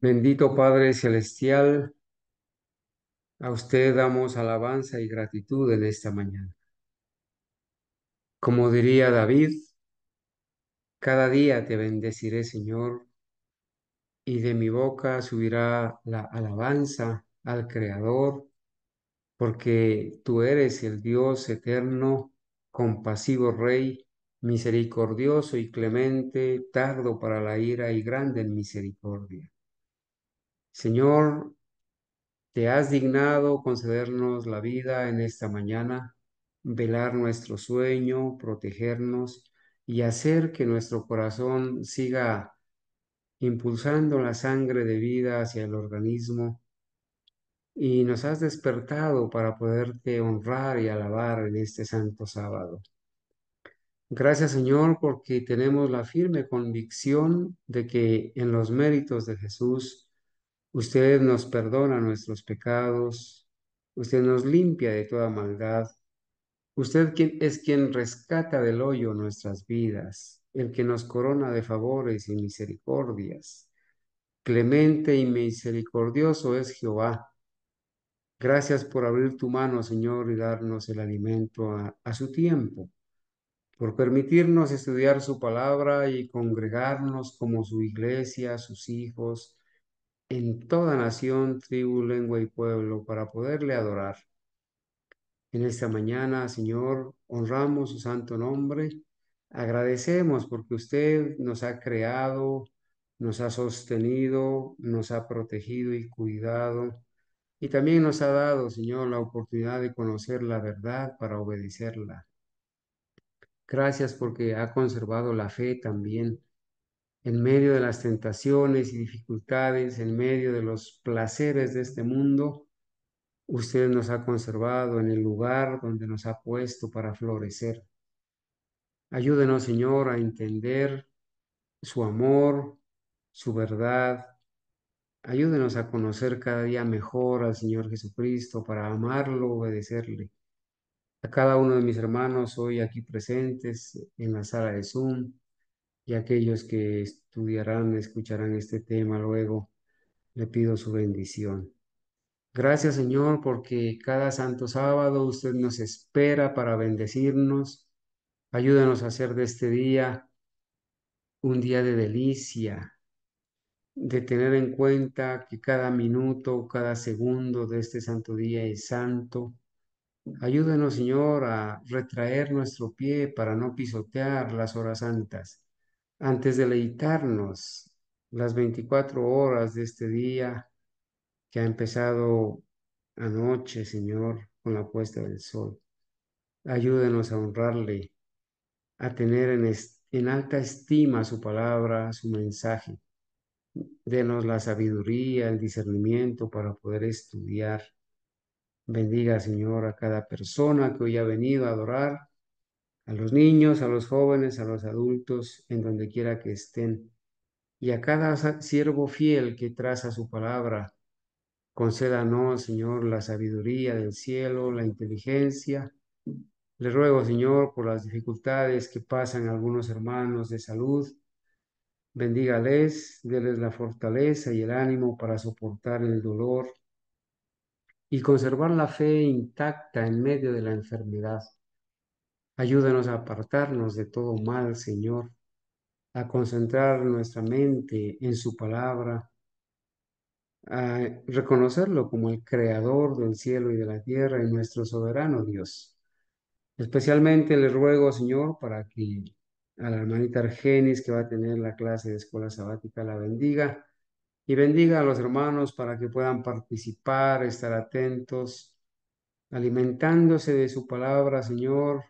Bendito Padre Celestial, a usted damos alabanza y gratitud en esta mañana. Como diría David, cada día te bendeciré, Señor, y de mi boca subirá la alabanza al Creador, porque tú eres el Dios eterno, compasivo Rey, misericordioso y clemente, tardo para la ira y grande en misericordia. Señor, te has dignado concedernos la vida en esta mañana, velar nuestro sueño, protegernos y hacer que nuestro corazón siga impulsando la sangre de vida hacia el organismo, y nos has despertado para poderte honrar y alabar en este santo sábado. Gracias, Señor, porque tenemos la firme convicción de que en los méritos de Jesús usted nos perdona nuestros pecados, usted nos limpia de toda maldad, es quien rescata del hoyo nuestras vidas, el que nos corona de favores y misericordias. Clemente y misericordioso es Jehová. Gracias por abrir tu mano, Señor, y darnos el alimento a su tiempo, por permitirnos estudiar su palabra y congregarnos como su iglesia, sus hijos, en toda nación, tribu, lengua y pueblo, para poderle adorar. En esta mañana, Señor, honramos su santo nombre, agradecemos porque usted nos ha creado, nos ha sostenido, nos ha protegido y cuidado, y también nos ha dado, Señor, la oportunidad de conocer la verdad para obedecerla. Gracias porque ha conservado la fe también en medio de las tentaciones y dificultades, en medio de los placeres de este mundo. Usted nos ha conservado en el lugar donde nos ha puesto para florecer. Ayúdenos, Señor, a entender su amor, su verdad. Ayúdenos a conocer cada día mejor al Señor Jesucristo para amarlo, obedecerle. A cada uno de mis hermanos hoy aquí presentes en la sala de Zoom y aquellos que estudiarán, escucharán este tema luego, le pido su bendición. Gracias, Señor, porque cada santo sábado usted nos espera para bendecirnos. Ayúdanos a hacer de este día un día de delicia, de tener en cuenta que cada minuto, cada segundo de este santo día es santo. Ayúdanos, Señor, a retraer nuestro pie para no pisotear las horas santas. Antes de deleitarnos las 24 horas de este día que ha empezado anoche, Señor, con la puesta del sol. Ayúdenos a honrarle, a tener en alta estima su palabra, su mensaje. Denos la sabiduría, el discernimiento para poder estudiar. Bendiga, Señor, a cada persona que hoy ha venido a adorar, a los niños, a los jóvenes, a los adultos, en donde quiera que estén, y a cada siervo fiel que traza su palabra. Concédanos, Señor, la sabiduría del cielo, la inteligencia. Le ruego, Señor, por las dificultades que pasan algunos hermanos de salud. Bendígales, déles la fortaleza y el ánimo para soportar el dolor y conservar la fe intacta en medio de la enfermedad. Ayúdanos a apartarnos de todo mal, Señor, a concentrar nuestra mente en su palabra, a reconocerlo como el creador del cielo y de la tierra y nuestro soberano Dios. Especialmente le ruego, Señor, para que a la hermanita Argenis, que va a tener la clase de escuela sabática, la bendiga y bendiga a los hermanos para que puedan participar, estar atentos, alimentándose de su palabra, Señor,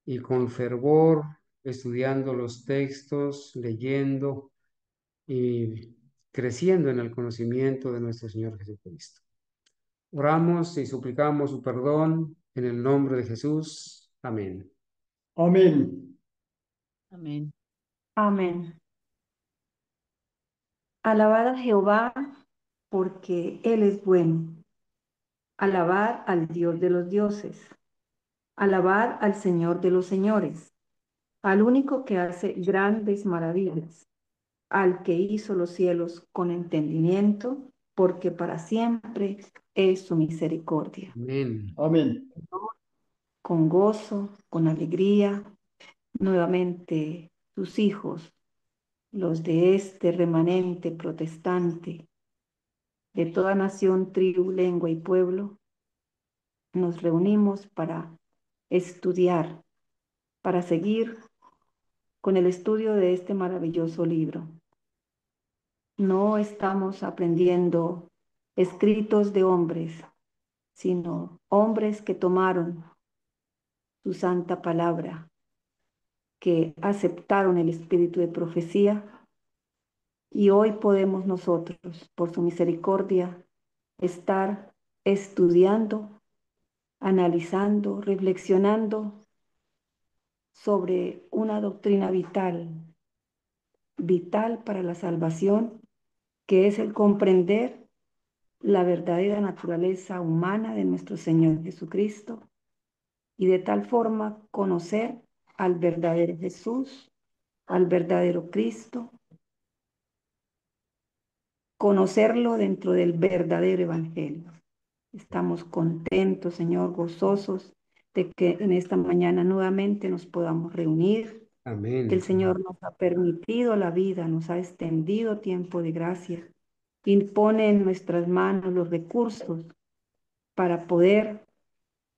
y con fervor, estudiando los textos, leyendo y creciendo en el conocimiento de nuestro Señor Jesucristo. Oramos y suplicamos su perdón en el nombre de Jesús. Amén. Amén. Amén. Amén. Alabad a Jehová, porque Él es bueno. Alabad al Dios de los dioses. Alabad al Señor de los señores, al único que hace grandes maravillas. al que hizo los cielos con entendimiento, porque para siempre es su misericordia. Amén. Amén. Con gozo, con alegría, nuevamente sus hijos, los de este remanente protestante, de toda nación, tribu, lengua y pueblo, nos reunimos para estudiar, para seguir con el estudio de este maravilloso libro. No estamos aprendiendo escritos de hombres, sino hombres que tomaron su santa palabra, que aceptaron el espíritu de profecía, y hoy podemos nosotros, por su misericordia, estar estudiando, analizando, reflexionando sobre una doctrina vital, vital para la salvación, que es el comprender la verdadera naturaleza humana de nuestro Señor Jesucristo y de tal forma conocer al verdadero Jesús, al verdadero Cristo, conocerlo dentro del verdadero Evangelio. Estamos contentos, Señor, gozosos de que en esta mañana nuevamente nos podamos reunir, que Amén, el Señor. Señor nos ha permitido la vida, nos ha extendido tiempo de gracia y pone en nuestras manos los recursos para poder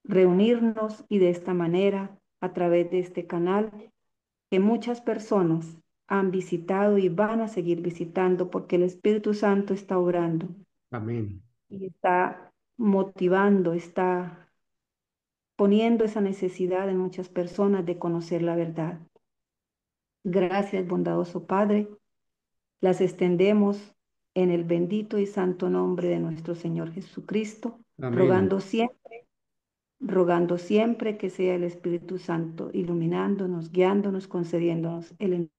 reunirnos y de esta manera, a través de este canal, que muchas personas han visitado y van a seguir visitando porque el Espíritu Santo está obrando Amén. y está motivando, está poniendo esa necesidad en muchas personas de conocer la verdad. Gracias, bondadoso Padre, las extendemos en el bendito y santo nombre de nuestro Señor Jesucristo, Amén. rogando siempre que sea el Espíritu Santo iluminándonos, guiándonos, concediéndonos el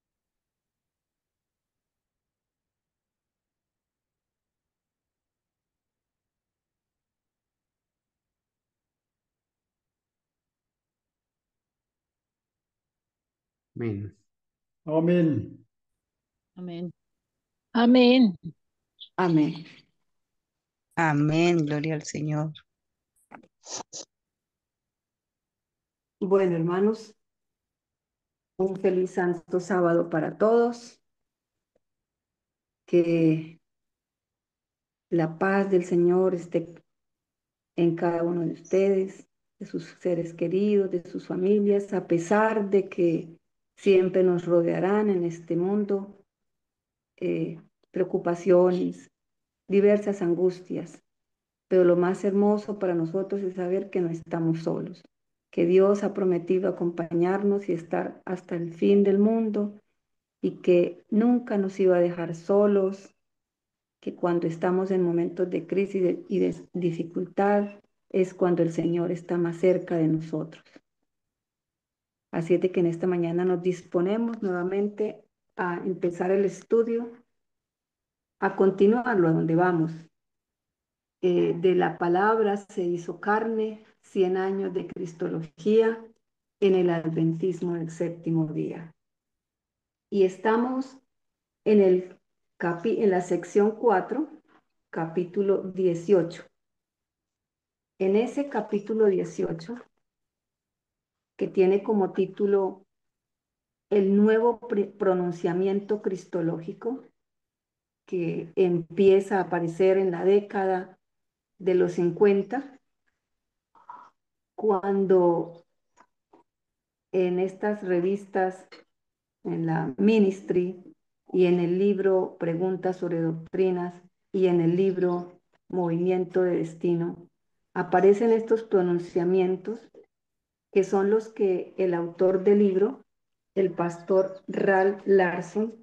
Amén. Amén. Amén. Amén. amén. Amén, gloria al Señor. Bueno, hermanos, un feliz santo sábado para todos. Que la paz del Señor esté en cada uno de ustedes, de sus seres queridos, de sus familias, a pesar de que siempre nos rodearán en este mundo preocupaciones, diversas angustias, pero lo más hermoso para nosotros es saber que no estamos solos, que Dios ha prometido acompañarnos y estar hasta el fin del mundo y que nunca nos iba a dejar solos, que cuando estamos en momentos de crisis y de dificultad es cuando el Señor está más cerca de nosotros. Así es de que en esta mañana nos disponemos nuevamente a empezar el estudio, a continuarlo a donde vamos. De la palabra se hizo carne, 100 años de cristología en el adventismo del séptimo día. Y estamos en la sección 4, capítulo 18. En ese capítulo 18, que tiene como título El nuevo pronunciamiento cristológico, que empieza a aparecer en la década de los 50, cuando en estas revistas, en la Ministry y en el libro Preguntas sobre Doctrinas y en el libro Movimiento de Destino, aparecen estos pronunciamientos que son los que el autor del libro, el pastor Ralph Larson,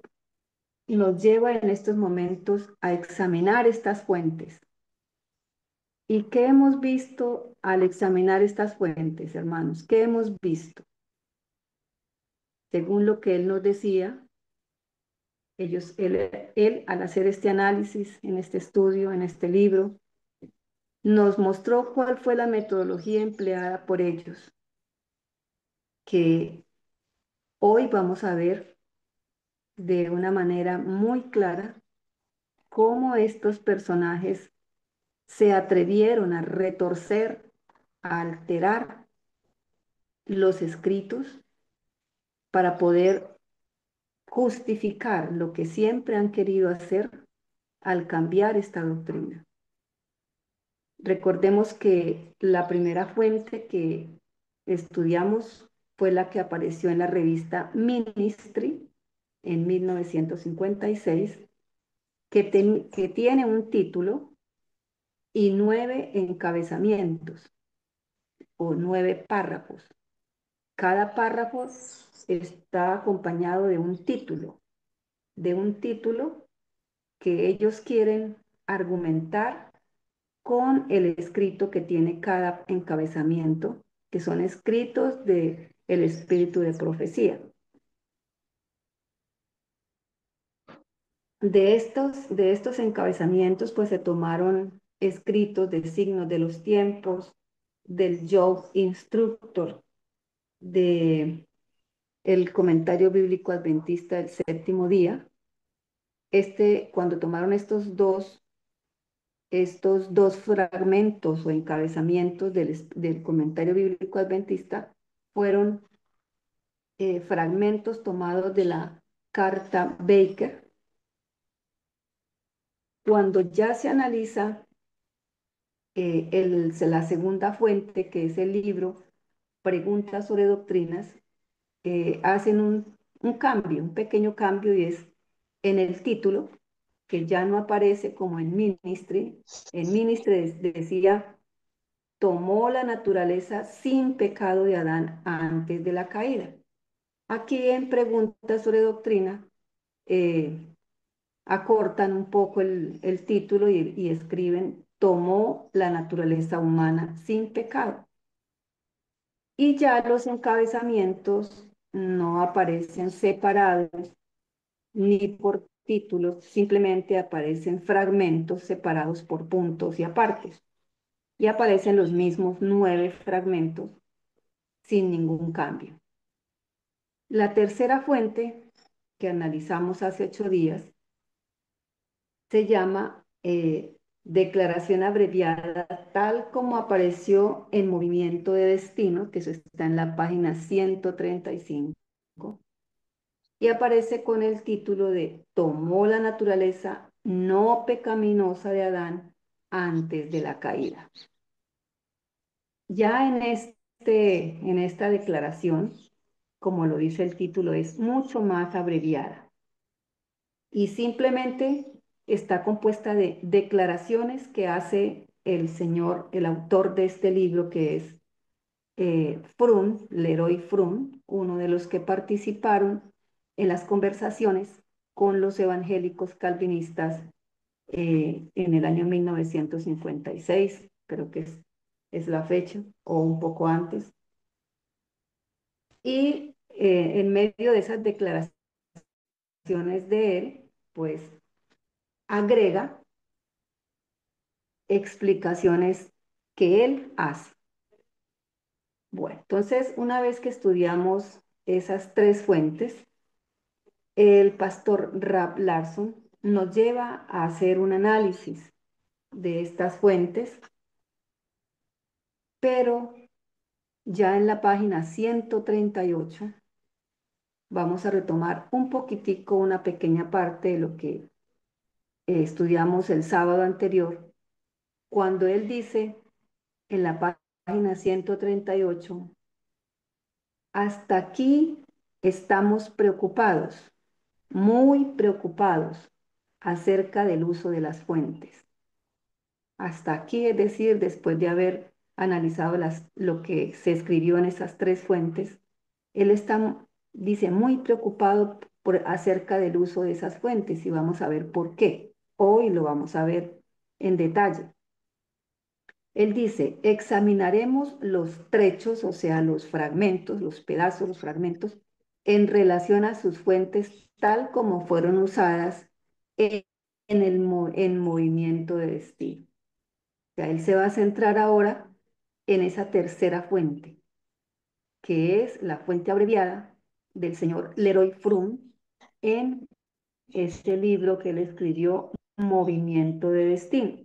nos lleva en estos momentos a examinar estas fuentes. ¿Y qué hemos visto al examinar estas fuentes, hermanos? ¿Qué hemos visto? Según lo que él nos decía, él al hacer este análisis, en este estudio, en este libro, nos mostró cuál fue la metodología empleada por ellos, que hoy vamos a ver de una manera muy clara cómo estos personajes se atrevieron a retorcer, a alterar los escritos para poder justificar lo que siempre han querido hacer al cambiar esta doctrina. Recordemos que la primera fuente que estudiamos fue la que apareció en la revista Ministry en 1956, que tiene un título y 9 encabezamientos o 9 párrafos. Cada párrafo está acompañado de un título que ellos quieren argumentar con el escrito que tiene cada encabezamiento, que son escritos de el espíritu de profecía. De estos encabezamientos, pues se tomaron escritos de signos de los tiempos, del Job Instructor, de el comentario bíblico adventista del séptimo día. Cuando tomaron estos dos fragmentos o encabezamientos del comentario bíblico adventista, fueron fragmentos tomados de la carta Baker. Cuando ya se analiza la segunda fuente, que es el libro Preguntas sobre Doctrinas, hacen un cambio, un pequeño cambio, y es en el título, que ya no aparece como en Ministry. En Ministry decía, tomó la naturaleza sin pecado de Adán antes de la caída. Aquí en Preguntas sobre Doctrina, acortan un poco el título y escriben, tomó la naturaleza humana sin pecado. Y ya los encabezamientos no aparecen separados ni por títulos, simplemente aparecen fragmentos separados por puntos y apartes. Y aparecen los mismos 9 fragmentos sin ningún cambio. La tercera fuente que analizamos hace 8 días se llama Declaración Abreviada, tal como apareció en Movimiento de Destino, que eso está en la página 135, y aparece con el título de Tomó la naturaleza no pecaminosa de Adán antes de la caída. Ya en esta declaración, como lo dice el título, es mucho más abreviada y simplemente está compuesta de declaraciones que hace el autor de este libro, que es Fromm, Leroy Fromm, uno de los que participaron en las conversaciones con los evangélicos calvinistas en el año 1956, creo que es la fecha, o un poco antes. Y en medio de esas declaraciones de él, pues agrega explicaciones que él hace. Bueno, entonces una vez que estudiamos esas 3 fuentes, el pastor Rab Larson nos lleva a hacer un análisis de estas fuentes, pero ya en la página 138 vamos a retomar un poquitico, una pequeña parte de lo que estudiamos el sábado anterior, cuando él dice en la página 138, hasta aquí estamos preocupados, muy preocupados acerca del uso de las fuentes. Hasta aquí, es decir, después de haber analizado lo que se escribió en esas 3 fuentes, él está, dice, muy preocupado acerca del uso de esas fuentes, y vamos a ver por qué. Hoy lo vamos a ver en detalle. Él dice, examinaremos los trechos, o sea, los fragmentos, los pedazos, los fragmentos, en relación a sus fuentes tal como fueron usadas en movimiento de destino. O sea, él se va a centrar ahora en esa tercera fuente, que es la fuente abreviada del señor Leroy Fromm, en este libro que él escribió, Movimiento de Destino.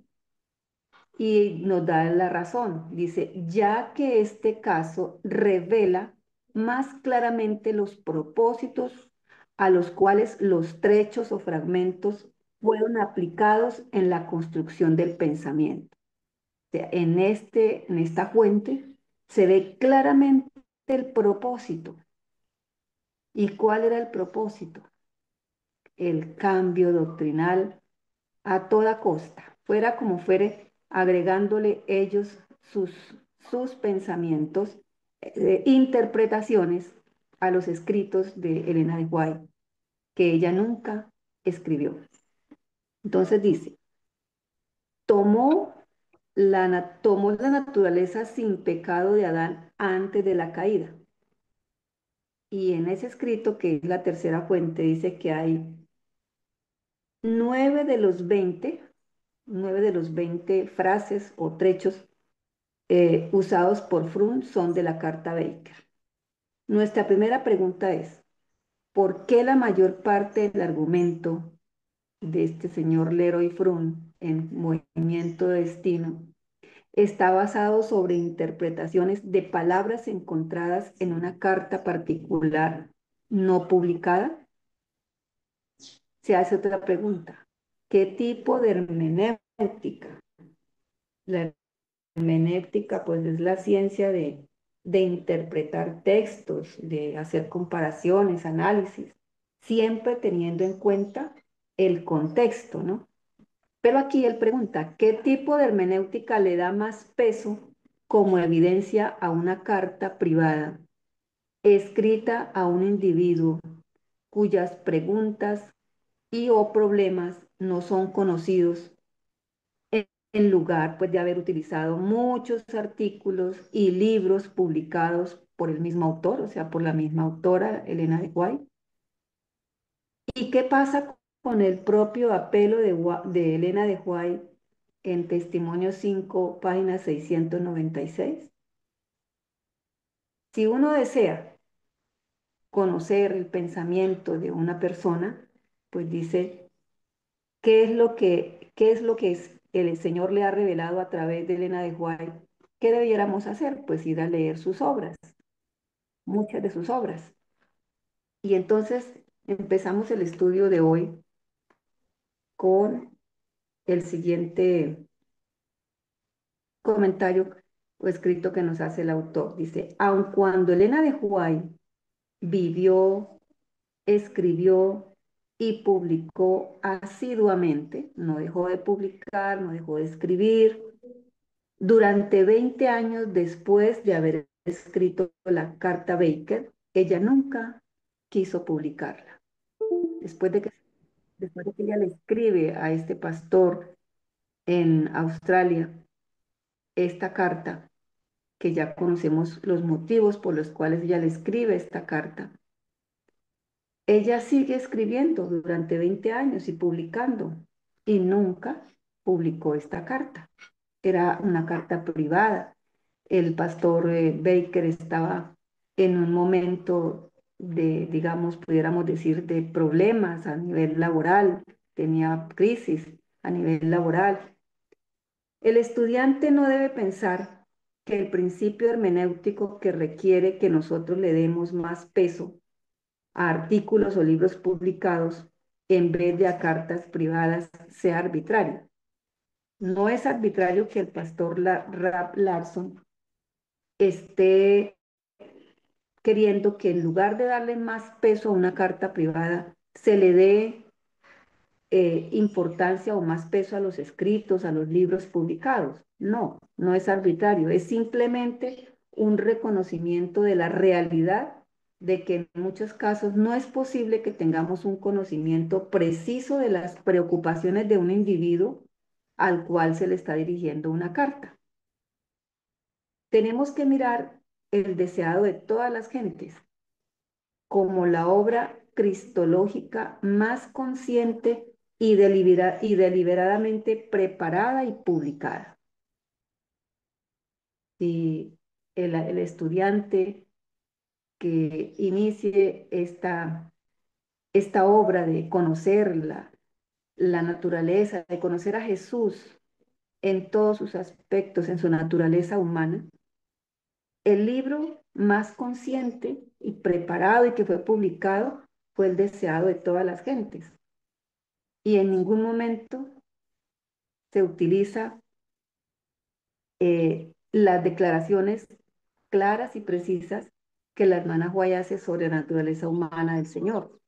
Y nos da la razón. Dice, ya que este caso revela más claramente los propósitos a los cuales los trechos o fragmentos fueron aplicados en la construcción del pensamiento. O sea, en esta fuente se ve claramente el propósito. ¿Y cuál era el propósito? El cambio doctrinal a toda costa, fuera como fuere, agregándole ellos sus, sus pensamientos, interpretaciones a los escritos de Elena de White, que ella nunca escribió. Entonces dice, tomó tomó la naturaleza sin pecado de Adán antes de la caída. Y en ese escrito, que es la tercera fuente, dice que hay 9 de los 20, 9 de los 20 frases o trechos usados por Fromm son de la carta Baker. Nuestra primera pregunta es, ¿por qué la mayor parte del argumento de este señor Leroy Fromm en Movimiento de Destino está basado sobre interpretaciones de palabras encontradas en una carta particular no publicada? Se hace otra pregunta. ¿Qué tipo de hermenéutica? La hermenéutica, pues, es la ciencia de interpretar textos, de hacer comparaciones, análisis, siempre teniendo en cuenta el contexto, ¿no? Pero aquí él pregunta, ¿qué tipo de hermenéutica le da más peso como evidencia a una carta privada escrita a un individuo cuyas preguntas y o problemas no son conocidos, en lugar, pues, de haber utilizado muchos artículos y libros publicados por el mismo autor, o sea, por la misma autora, Elena de White? ¿Y qué pasa con el propio apelo de Elena de White en Testimonio 5, página 696? Si uno desea conocer el pensamiento de una persona, pues dice, qué es lo que el Señor le ha revelado a través de Elena de White? ¿Qué debiéramos hacer? Pues ir a leer sus obras, muchas de sus obras. Y entonces empezamos el estudio de hoy con el siguiente comentario o escrito que nos hace el autor. Dice, aun cuando Elena de White vivió, escribió y publicó asiduamente, no dejó de publicar, no dejó de escribir, durante 20 años después de haber escrito la carta Baker, ella nunca quiso publicarla. Después de que, después de que ella le escribe a este pastor en Australia esta carta, que ya conocemos los motivos por los cuales ella le escribe esta carta, ella sigue escribiendo durante 20 años y publicando, y nunca publicó esta carta. Era una carta privada. El pastor Baker estaba en un momento de, digamos, pudiéramos decir, de problemas a nivel laboral, tenía crisis a nivel laboral. El estudiante no debe pensar que el principio hermenéutico que requiere que nosotros le demos más peso a artículos o libros publicados en vez de a cartas privadas sea arbitrario. No es arbitrario que el pastor Rap Larson esté queriendo que en lugar de darle más peso a una carta privada, se le dé importancia o más peso a los escritos, a los libros publicados. No, no es arbitrario, es simplemente un reconocimiento de la realidad de que en muchos casos no es posible que tengamos un conocimiento preciso de las preocupaciones de un individuo al cual se le está dirigiendo una carta. Tenemos que mirar el deseado de todas las gentes como la obra cristológica más consciente y deliberadamente preparada y publicada. Si el estudiante que inicie esta obra de conocer la naturaleza, de conocer a Jesús en todos sus aspectos, en su naturaleza humana, el libro más consciente y preparado y que fue publicado fue el deseado de todas las gentes. Y en ningún momento se utiliza las declaraciones claras y precisas que la hermana White hace sobre la naturaleza humana del Señor.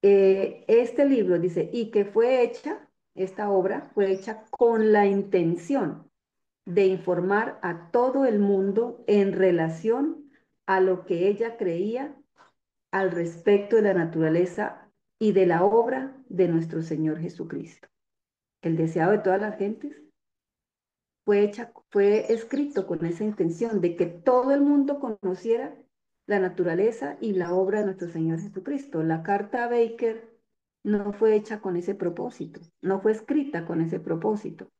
Este libro dice, y que fue hecha, esta obra fue hecha con la intención de informar a todo el mundo en relación a lo que ella creía al respecto de la naturaleza y de la obra de nuestro Señor Jesucristo. El deseado de todas las gentes fue escrito con esa intención de que todo el mundo conociera la naturaleza y la obra de nuestro Señor Jesucristo. La carta a Baker no fue hecha con ese propósito, no fue escrita con ese propósito,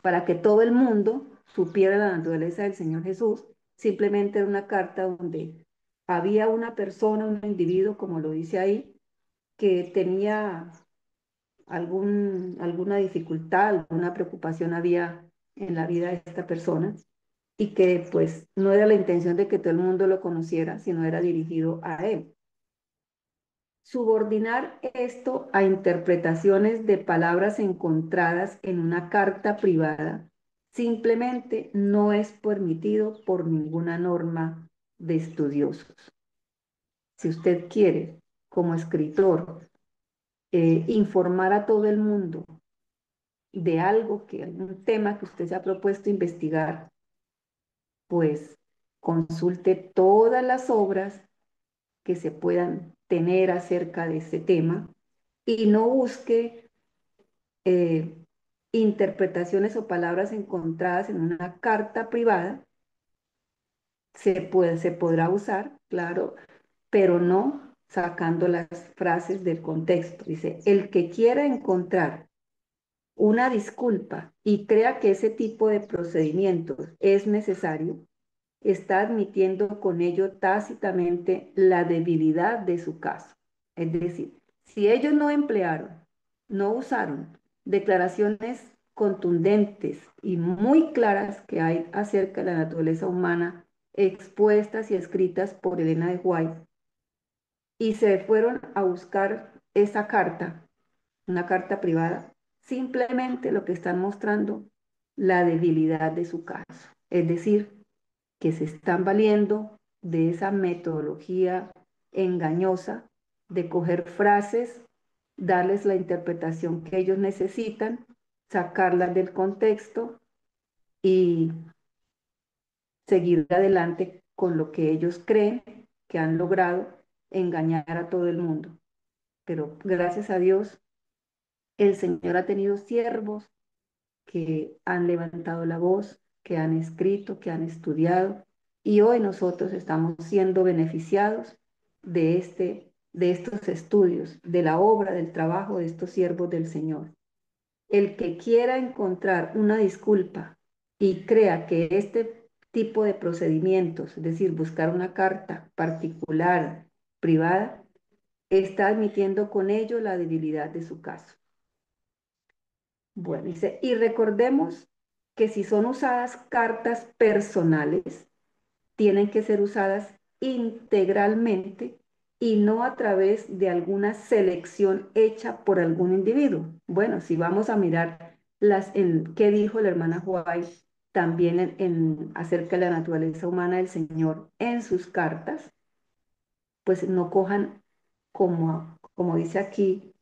para que todo el mundo supiera la naturaleza del Señor Jesús. Simplemente era una carta donde había una persona, un individuo, como lo dice ahí, que tenía alguna dificultad, alguna preocupación había en la vida de esta persona y que pues no era la intención de que todo el mundo lo conociera, sino era dirigido a él. Subordinar esto a interpretaciones de palabras encontradas en una carta privada simplemente no es permitido por ninguna norma de estudiosos. Si usted quiere, como escritor, informar a todo el mundo de algo un tema que usted se ha propuesto investigar, pues consulte todas las obras que se puedan tener acerca de ese tema y no busque eh, interpretaciones o palabras encontradas en una carta privada. Se podrá usar, claro, pero no sacando las frases del contexto. Dice, el que quiera encontrar una disculpa y crea que ese tipo de procedimientos es necesario, está admitiendo con ello tácitamente la debilidad de su caso. Es decir, si ellos no emplearon, no usaron declaraciones contundentes y muy claras que hay acerca de la naturaleza humana, expuestas y escritas por Elena de White, y se fueron a buscar esa carta, una carta privada, simplemente lo que están mostrando la debilidad de su caso. Es decir, que se están valiendo de esa metodología engañosa de coger frases, darles la interpretación que ellos necesitan, sacarlas del contexto y seguir adelante con lo que ellos creen que han logrado engañar a todo el mundo. Pero gracias a Dios, el Señor ha tenido siervos que han levantado la voz, que han escrito, que han estudiado, y hoy nosotros estamos siendo beneficiados de estos estudios, de la obra, del trabajo de estos siervos del Señor. El que quiera encontrar una disculpa y crea que este tipo de procedimientos, es decir, buscar una carta particular, privada, está admitiendo con ello la debilidad de su caso. Bueno, dice, y recordemos que si son usadas cartas personales, tienen que ser usadas integralmente y no a través de alguna selección hecha por algún individuo. Bueno, si vamos a mirar qué dijo la hermana White también acerca de la naturaleza humana del Señor en sus cartas, pues no cojan como dice aquí,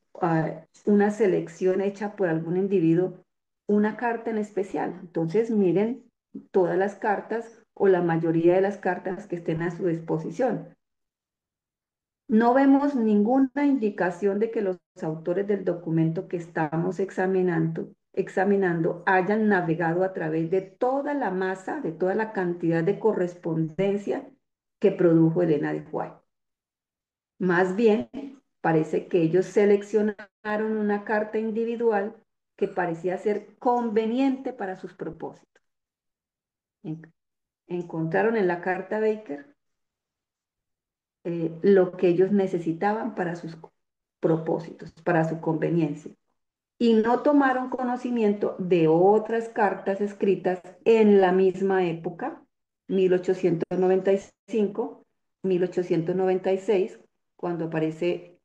una selección hecha por algún individuo, una carta en especial. Entonces miren todas las cartas o la mayoría de las cartas que estén a su disposición. No vemos ninguna indicación de que los autores del documento que estamos examinando hayan navegado a través de toda la masa, de toda la cantidad de correspondencia que produjo Elena de White. Más bien, parece que ellos seleccionaron una carta individual que parecía ser conveniente para sus propósitos. Encontraron en la carta Baker lo que ellos necesitaban para sus propósitos, para su conveniencia. Y no tomaron conocimiento de otras cartas escritas en la misma época, 1895, 1896, cuando aparece,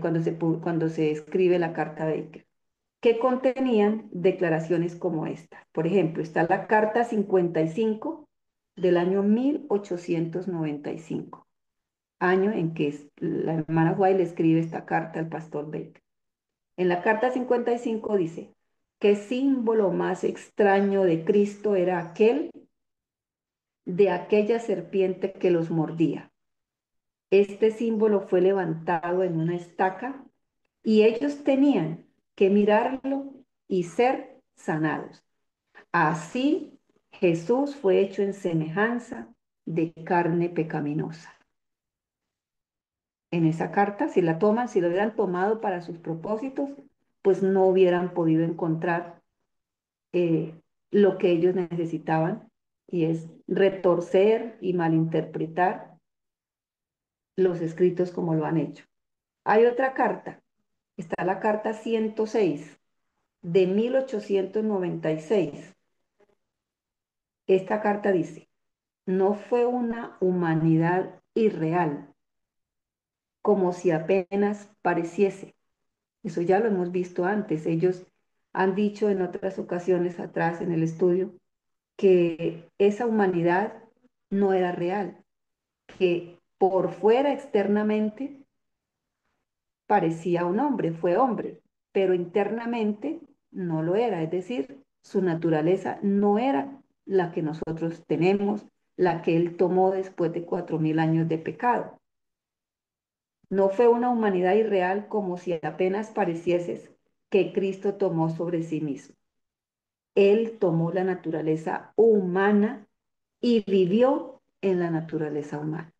cuando se escribe la Carta Baker, que contenían declaraciones como esta. Por ejemplo, está la Carta 55 del año 1895, año en que la hermana White le escribe esta carta al pastor Baker. En la carta 55 dice, ¿qué símbolo más extraño de Cristo era aquel de aquella serpiente que los mordía? Este símbolo fue levantado en una estaca y ellos tenían que mirarlo y ser sanados. Así Jesús fue hecho en semejanza de carne pecaminosa. En esa carta, si la toman, si lo hubieran tomado para sus propósitos, pues no hubieran podido encontrar lo que ellos necesitaban, y es retorcer y malinterpretar los escritos como lo han hecho. Hay otra carta, está la carta 106 de 1896. Esta carta dice, no fue una humanidad irreal, como si apenas pareciese. Eso ya lo hemos visto antes. Ellos han dicho en otras ocasiones atrás en el estudio que esa humanidad no era real, que por fuera externamente parecía un hombre, fue hombre, pero internamente no lo era, es decir, su naturaleza no era la que nosotros tenemos, la que él tomó después de 4000 años de pecado. No fue una humanidad irreal como si apenas parecieses que Cristo tomó sobre sí mismo. Él tomó la naturaleza humana y vivió en la naturaleza humana.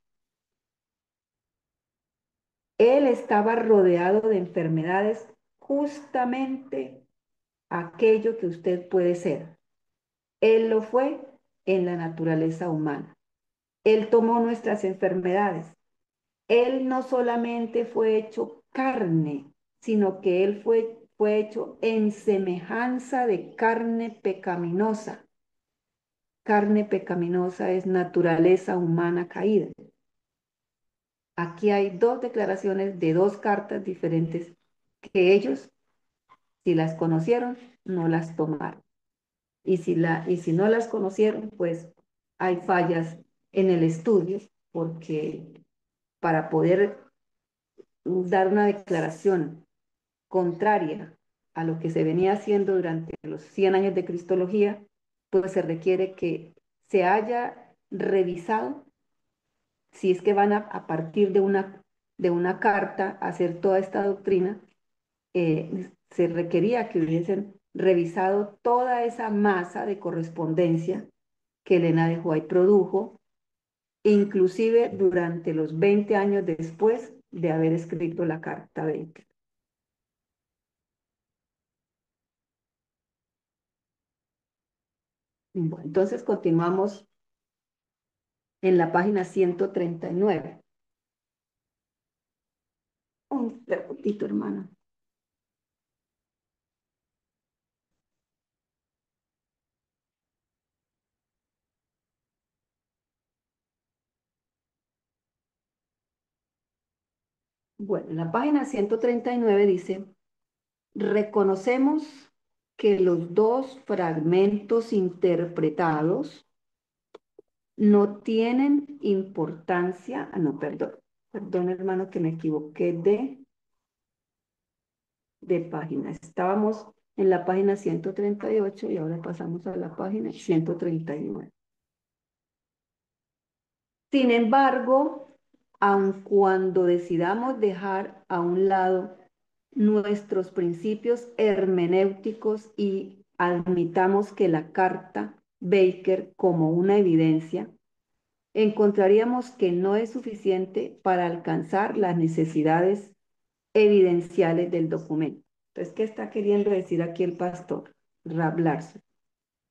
Él estaba rodeado de enfermedades, justamente aquello que usted puede ser. Él lo fue en la naturaleza humana. Él tomó nuestras enfermedades. Él no solamente fue hecho carne, sino que él fue hecho en semejanza de carne pecaminosa. Carne pecaminosa es naturaleza humana caída. Aquí hay dos declaraciones de dos cartas diferentes que ellos, si las conocieron, no las tomaron. Y si no las conocieron, pues hay fallas en el estudio, porque para poder dar una declaración contraria a lo que se venía haciendo durante los 100 años de Cristología, pues se requiere que se haya revisado si es que van a partir de una carta a hacer toda esta doctrina. Se requería que hubiesen revisado toda esa masa de correspondencia que Elena de White produjo, inclusive durante los 20 años después de haber escrito la carta 20. Bueno, entonces continuamos en la página 139. Un segundito, hermano. Bueno, en la página 139 dice, reconocemos que los dos fragmentos interpretados no tienen importancia. Ah, no, perdón, hermano, que me equivoqué de página. Estábamos en la página 138 y ahora pasamos a la página 139. Sin embargo, aun cuando decidamos dejar a un lado nuestros principios hermenéuticos y admitamos que la carta Baker como una evidencia, encontraríamos que no es suficiente para alcanzar las necesidades evidenciales del documento. Entonces, ¿qué está queriendo decir aquí el pastor Rab Larson?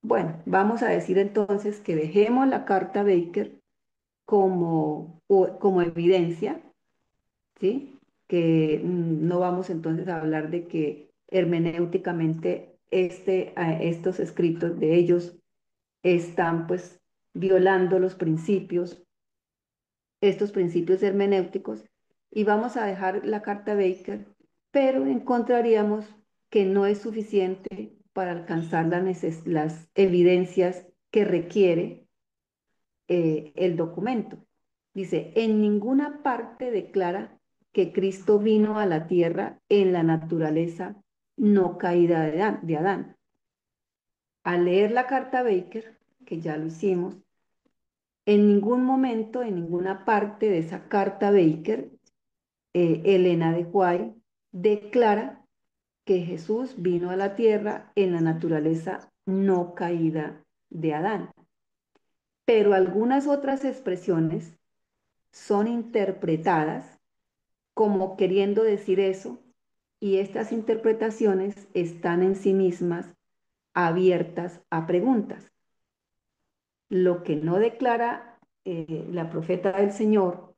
Bueno, vamos a decir entonces que dejemos la carta Baker como evidencia, ¿sí? Que no vamos entonces a hablar de que hermenéuticamente estos escritos de ellos están pues violando estos principios hermenéuticos, y vamos a dejar la carta Baker, pero encontraríamos que no es suficiente para alcanzar las evidencias que requiere el documento. Dice, en ninguna parte declara que Cristo vino a la tierra en la naturaleza no caída de Adán. Al leer la carta Baker, que ya lo hicimos, en ningún momento, en ninguna parte de esa carta Baker, Elena de White declara que Jesús vino a la tierra en la naturaleza no caída de Adán. Pero algunas otras expresiones son interpretadas como queriendo decir eso, y estas interpretaciones están en sí mismas abiertas a preguntas. Lo que no declara la profeta del Señor,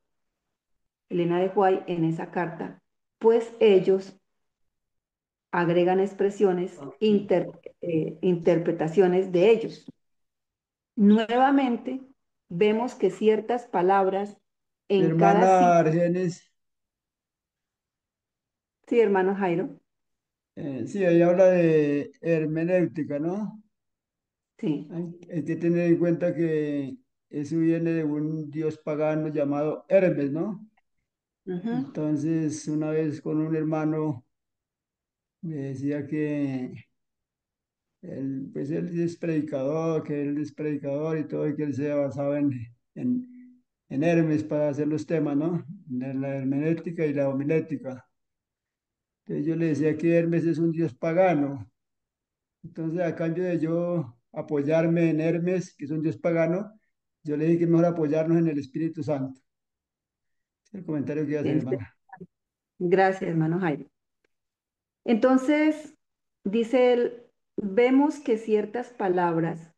Elena de White, en esa carta, pues ellos agregan expresiones, interpretaciones de ellos. Nuevamente, vemos que ciertas palabras Mi en cada hermana cita, Argenis, sí, hermano Jairo, sí, ahí habla de hermenéutica, ¿no? sí, Hay que tener en cuenta que eso viene de un dios pagano llamado Hermes, ¿no? ujú, Entonces, una vez con un hermano me decía que él es predicador, que él es predicador y todo, y que él se basaba en Hermes para hacer los temas, ¿no? De la hermenéutica y la homilética. Entonces yo le decía que Hermes es un dios pagano. Entonces, a cambio de yo apoyarme en Hermes, que es un dios pagano, yo le dije que es mejor apoyarnos en el Espíritu Santo. Es el comentario que iba a hacer, bien, hermana. gracias, hermano Jairo. Entonces, dice él, vemos que ciertas palabras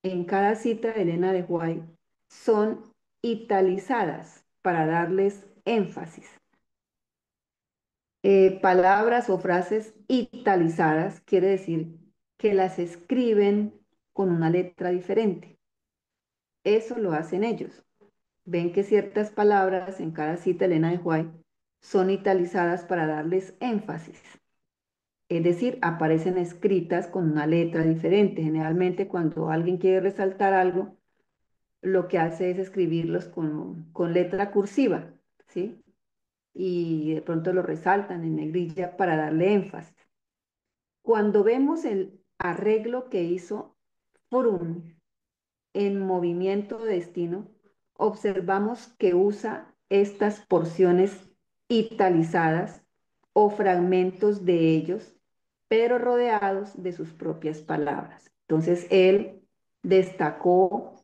en cada cita de Elena de White son italizadas para darles énfasis. Palabras o frases italizadas quiere decir que las escriben con una letra diferente. Eso lo hacen ellos. Ven que ciertas palabras en cada cita de Elena de White son italizadas para darles énfasis. Es decir, aparecen escritas con una letra diferente. Generalmente cuando alguien quiere resaltar algo, lo que hace es escribirlos con letra cursiva, ¿sí? Y de pronto lo resaltan en negrilla para darle énfasis. Cuando vemos el arreglo que hizo Fromm en Movimiento de Destino, observamos que usa estas porciones italizadas o fragmentos de ellos, pero rodeados de sus propias palabras. Entonces, él destacó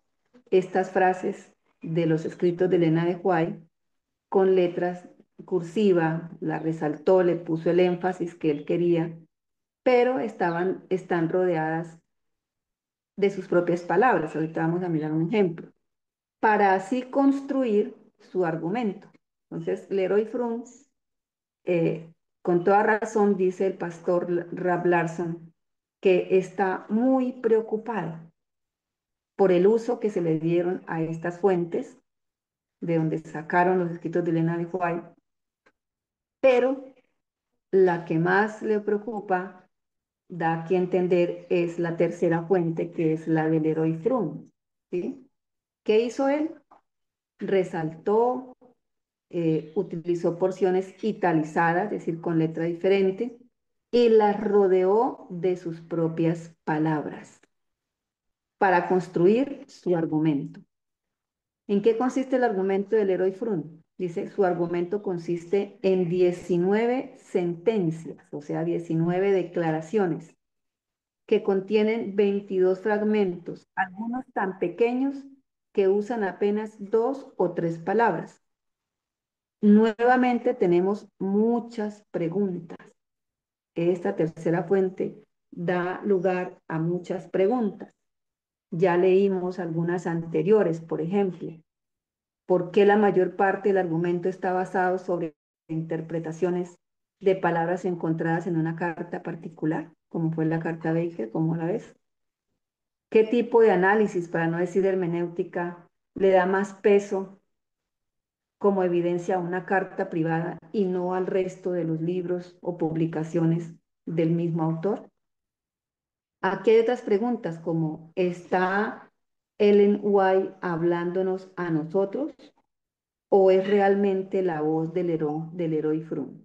estas frases de los escritos de Elena de White con letras cursiva, la resaltó, le puso el énfasis que él quería, pero están rodeadas de sus propias palabras. Ahorita vamos a mirar un ejemplo, para así construir su argumento. Entonces, Leroy Fromm, eh, con toda razón, dice el pastor Rab Larson, que está muy preocupado por el uso que se le dieron a estas fuentes, de donde sacaron los escritos de Elena de White, pero la que más le preocupa, da aquí a entender, es la tercera fuente, que es la del Leroy Fromm, ¿sí? ¿Qué hizo él? Resaltó, utilizó porciones italizadas, es decir, con letra diferente, y las rodeó de sus propias palabras para construir su argumento. ¿En qué consiste el argumento del Leroy Fromm? Dice, su argumento consiste en 19 sentencias, o sea, 19 declaraciones, que contienen 22 fragmentos, algunos tan pequeños que usan apenas 2 o 3 palabras. Nuevamente tenemos muchas preguntas. Esta tercera fuente da lugar a muchas preguntas. Ya leímos algunas anteriores, por ejemplo. ¿Por qué la mayor parte del argumento está basado sobre interpretaciones de palabras encontradas en una carta particular, como fue la carta Baker, como la ves? ¿Qué tipo de análisis, para no decir hermenéutica, le da más peso como evidencia a una carta privada y no al resto de los libros o publicaciones del mismo autor? Aquí hay otras preguntas como, ¿está Ellen White hablándonos a nosotros o es realmente la voz del héroe Fromm?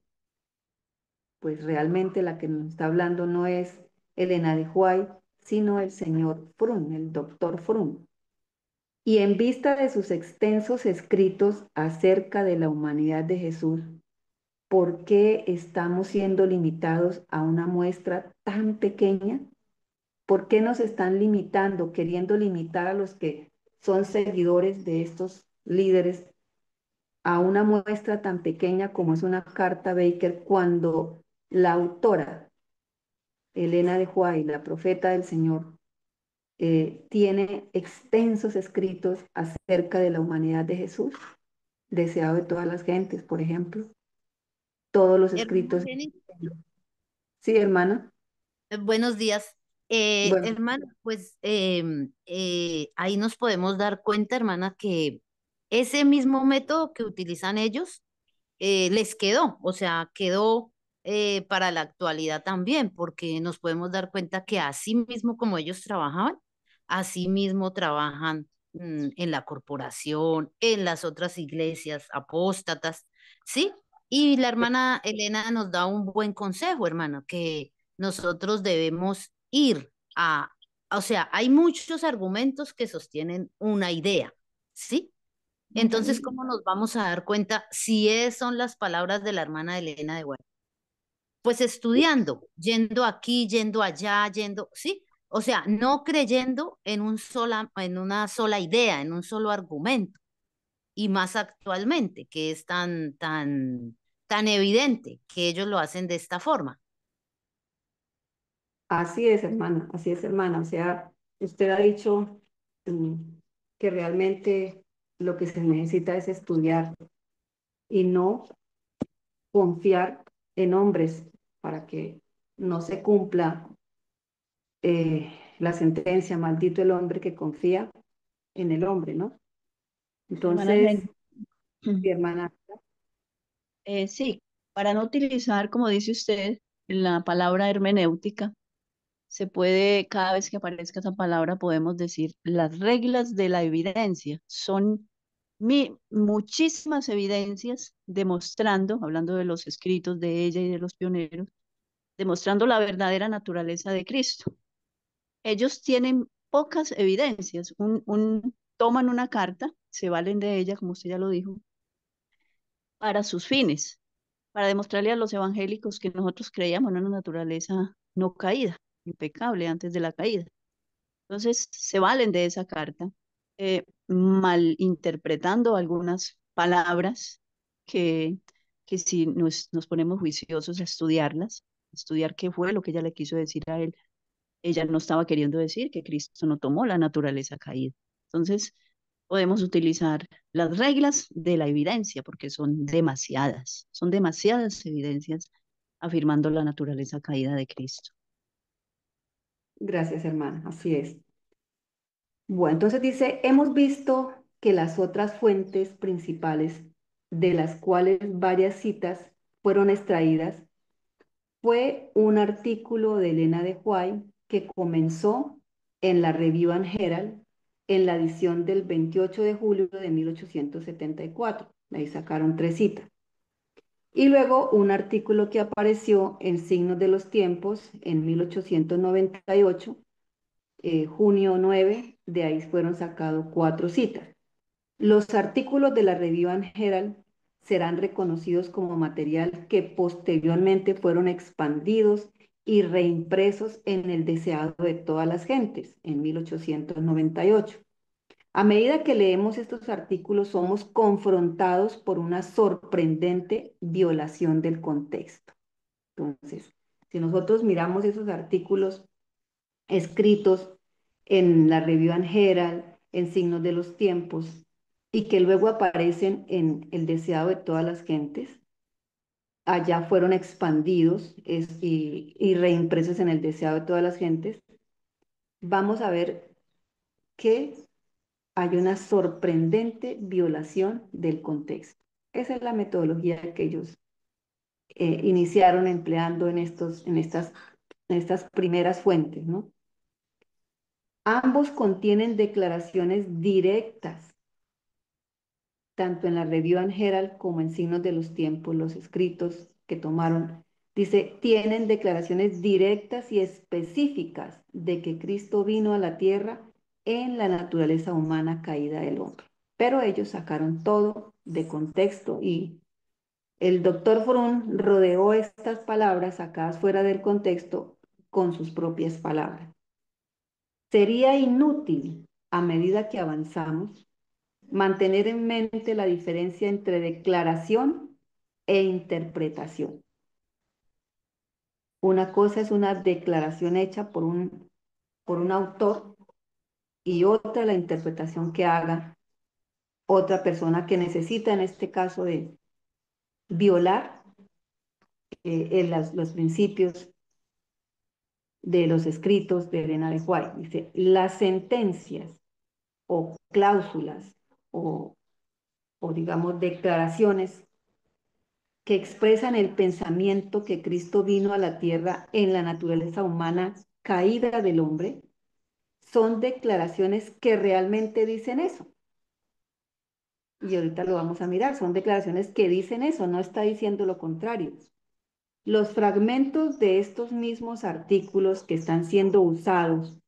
Pues realmente la que nos está hablando no es Elena de White, sino el señor Fromm, el doctor Fromm. Y en vista de sus extensos escritos acerca de la humanidad de Jesús, ¿por qué estamos siendo limitados a una muestra tan pequeña? ¿Por qué nos están limitando, queriendo limitar a los que son seguidores de estos líderes a una muestra tan pequeña como es una carta Baker, cuando la autora, Elena de White, la profeta del Señor, tiene extensos escritos acerca de la humanidad de Jesús, deseado de todas las gentes, por ejemplo? Todos los Hermana escritos. Jenny, Sí, hermana. buenos días. Bueno, Hermana, pues ahí nos podemos dar cuenta, hermana, que ese mismo método que utilizan ellos les quedó, o sea, quedó para la actualidad también, porque nos podemos dar cuenta que así mismo como ellos trabajaban, así mismo trabajan en la corporación, en las otras iglesias apóstatas, ¿sí? Y la hermana Elena nos da un buen consejo, hermano, que nosotros debemos ir o sea, hay muchos argumentos que sostienen una idea, ¿sí? Entonces, ¿cómo nos vamos a dar cuenta si son las palabras de la hermana Elena de Guay? Pues estudiando, yendo aquí, yendo allá, yendo, ¿sí? O sea, no creyendo en una sola idea, en un solo argumento, y más actualmente, que es tan evidente que ellos lo hacen de esta forma. así es, hermana, así es, hermana. O sea, usted ha dicho mm, que realmente lo que se necesita es estudiar y no confiar en hombres para que no se cumpla la sentencia, maldito el hombre que confía en el hombre, ¿no? Hermana Entonces, Jenny. mi hermana, Sí, para no utilizar, como dice usted, la palabra hermenéutica, se puede, cada vez que aparezca esa palabra, podemos decir las reglas de la evidencia. Son muchísimas evidencias demostrando, hablando de los escritos de ella y de los pioneros, demostrando la verdadera naturaleza de Cristo. Ellos tienen pocas evidencias. Toman una carta, se valen de ella, como usted ya lo dijo, para sus fines, para demostrarle a los evangélicos que nosotros creíamos en una naturaleza no caída, impecable antes de la caída. Entonces, se valen de esa carta, malinterpretando algunas palabras que, que si nos ponemos juiciosos a estudiarlas, estudiar qué fue lo que ella le quiso decir a él, ella no estaba queriendo decir que Cristo no tomó la naturaleza caída. Entonces, podemos utilizar las reglas de la evidencia, porque son demasiadas evidencias afirmando la naturaleza caída de Cristo. gracias, hermana, así es. Bueno, entonces dice, hemos visto que las otras fuentes principales de las cuales varias citas fueron extraídas fue un artículo de Elena de White que comenzó en la Review and Herald en la edición del 28 de julio de 1874. Ahí sacaron 3 citas. Y luego un artículo que apareció en Signos de los Tiempos en 1898, junio 9, de ahí fueron sacados 4 citas. Los artículos de la Review and Herald serán reconocidos como material que posteriormente fueron expandidos y reimpresos en el deseado de todas las gentes en 1898. A medida que leemos estos artículos, somos confrontados por una sorprendente violación del contexto. Entonces, si nosotros miramos esos artículos escritos en la Review and Herald, en Signos de los Tiempos, y que luego aparecen en el deseado de todas las gentes, allá fueron expandidos y reimpresos en el deseado de todas las gentes, vamos a ver que hay una sorprendente violación del contexto. Esa es la metodología que ellos iniciaron empleando en estas primeras fuentes, ¿no? Ambos contienen declaraciones directas, tanto en la Review and Herald como en Signos de los Tiempos, los escritos que tomaron. Dice, tienen declaraciones directas y específicas de que Cristo vino a la tierra en la naturaleza humana caída del hombre. Pero ellos sacaron todo de contexto y el doctor Fromm rodeó estas palabras sacadas fuera del contexto con sus propias palabras. Sería inútil, a medida que avanzamos, mantener en mente la diferencia entre declaración e interpretación. Una cosa es una declaración hecha por un autor y otra la interpretación que haga otra persona que necesita, en este caso, de violar los principios de los escritos de Elena de White. Dice, las sentencias o cláusulas o, o digamos declaraciones que expresan el pensamiento que Cristo vino a la tierra en la naturaleza humana caída del hombre, son declaraciones que realmente dicen eso. Y ahorita lo vamos a mirar, son declaraciones que dicen eso, no está diciendo lo contrario. Los fragmentos de estos mismos artículos que están siendo usados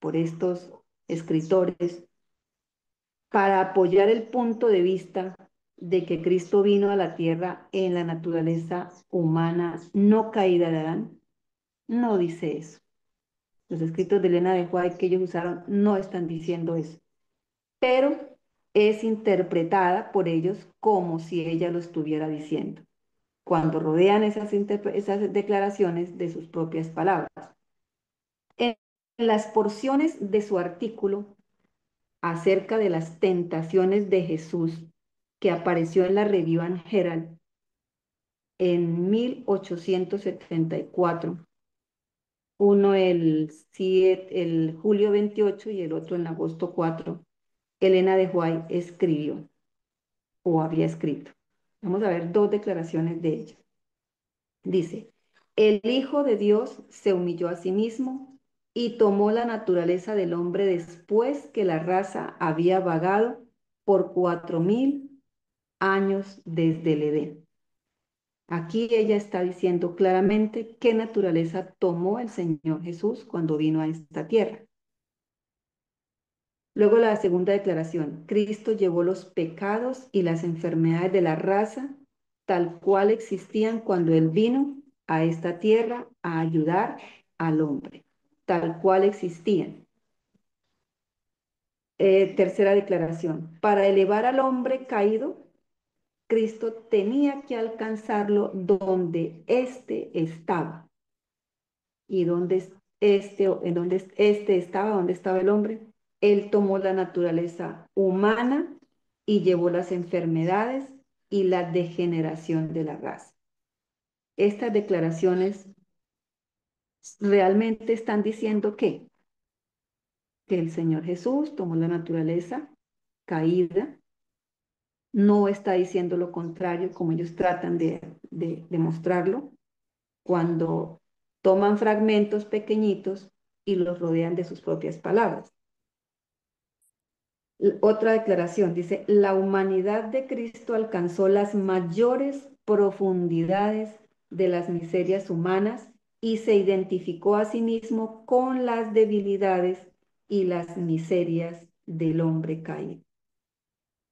por estos escritores para apoyar el punto de vista de que Cristo vino a la tierra en la naturaleza humana no caída de Adán, no dice eso. Los escritos de Elena de White que ellos usaron no están diciendo eso, pero es interpretada por ellos como si ella lo estuviera diciendo, cuando rodean esas declaraciones de sus propias palabras. En las porciones de su artículo acerca de las tentaciones de Jesús que apareció en la Review and Herald en 1874, uno el julio 28 y el otro en agosto 4, Elena de White escribió o había escrito. Vamos a ver dos declaraciones de ella. Dice, el Hijo de Dios se humilló a sí mismo y tomó la naturaleza del hombre después que la raza había vagado por 4000 años desde el Edén. Aquí ella está diciendo claramente qué naturaleza tomó el Señor Jesús cuando vino a esta tierra. Luego la segunda declaración, Cristo llevó los pecados y las enfermedades de la raza tal cual existían cuando Él vino a esta tierra a ayudar al hombre, tal cual existían. Tercera declaración, para elevar al hombre caído, Cristo tenía que alcanzarlo donde éste estaba. ¿Y en donde éste estaba, donde estaba el hombre? Él tomó la naturaleza humana y llevó las enfermedades y la degeneración de la raza. Estas declaraciones realmente están diciendo que el Señor Jesús tomó la naturaleza caída, no está diciendo lo contrario como ellos tratan de demostrarlo cuando toman fragmentos pequeñitos y los rodean de sus propias palabras. Otra declaración dice, la humanidad de Cristo alcanzó las mayores profundidades de las miserias humanas y se identificó a sí mismo con las debilidades y las miserias del hombre caído.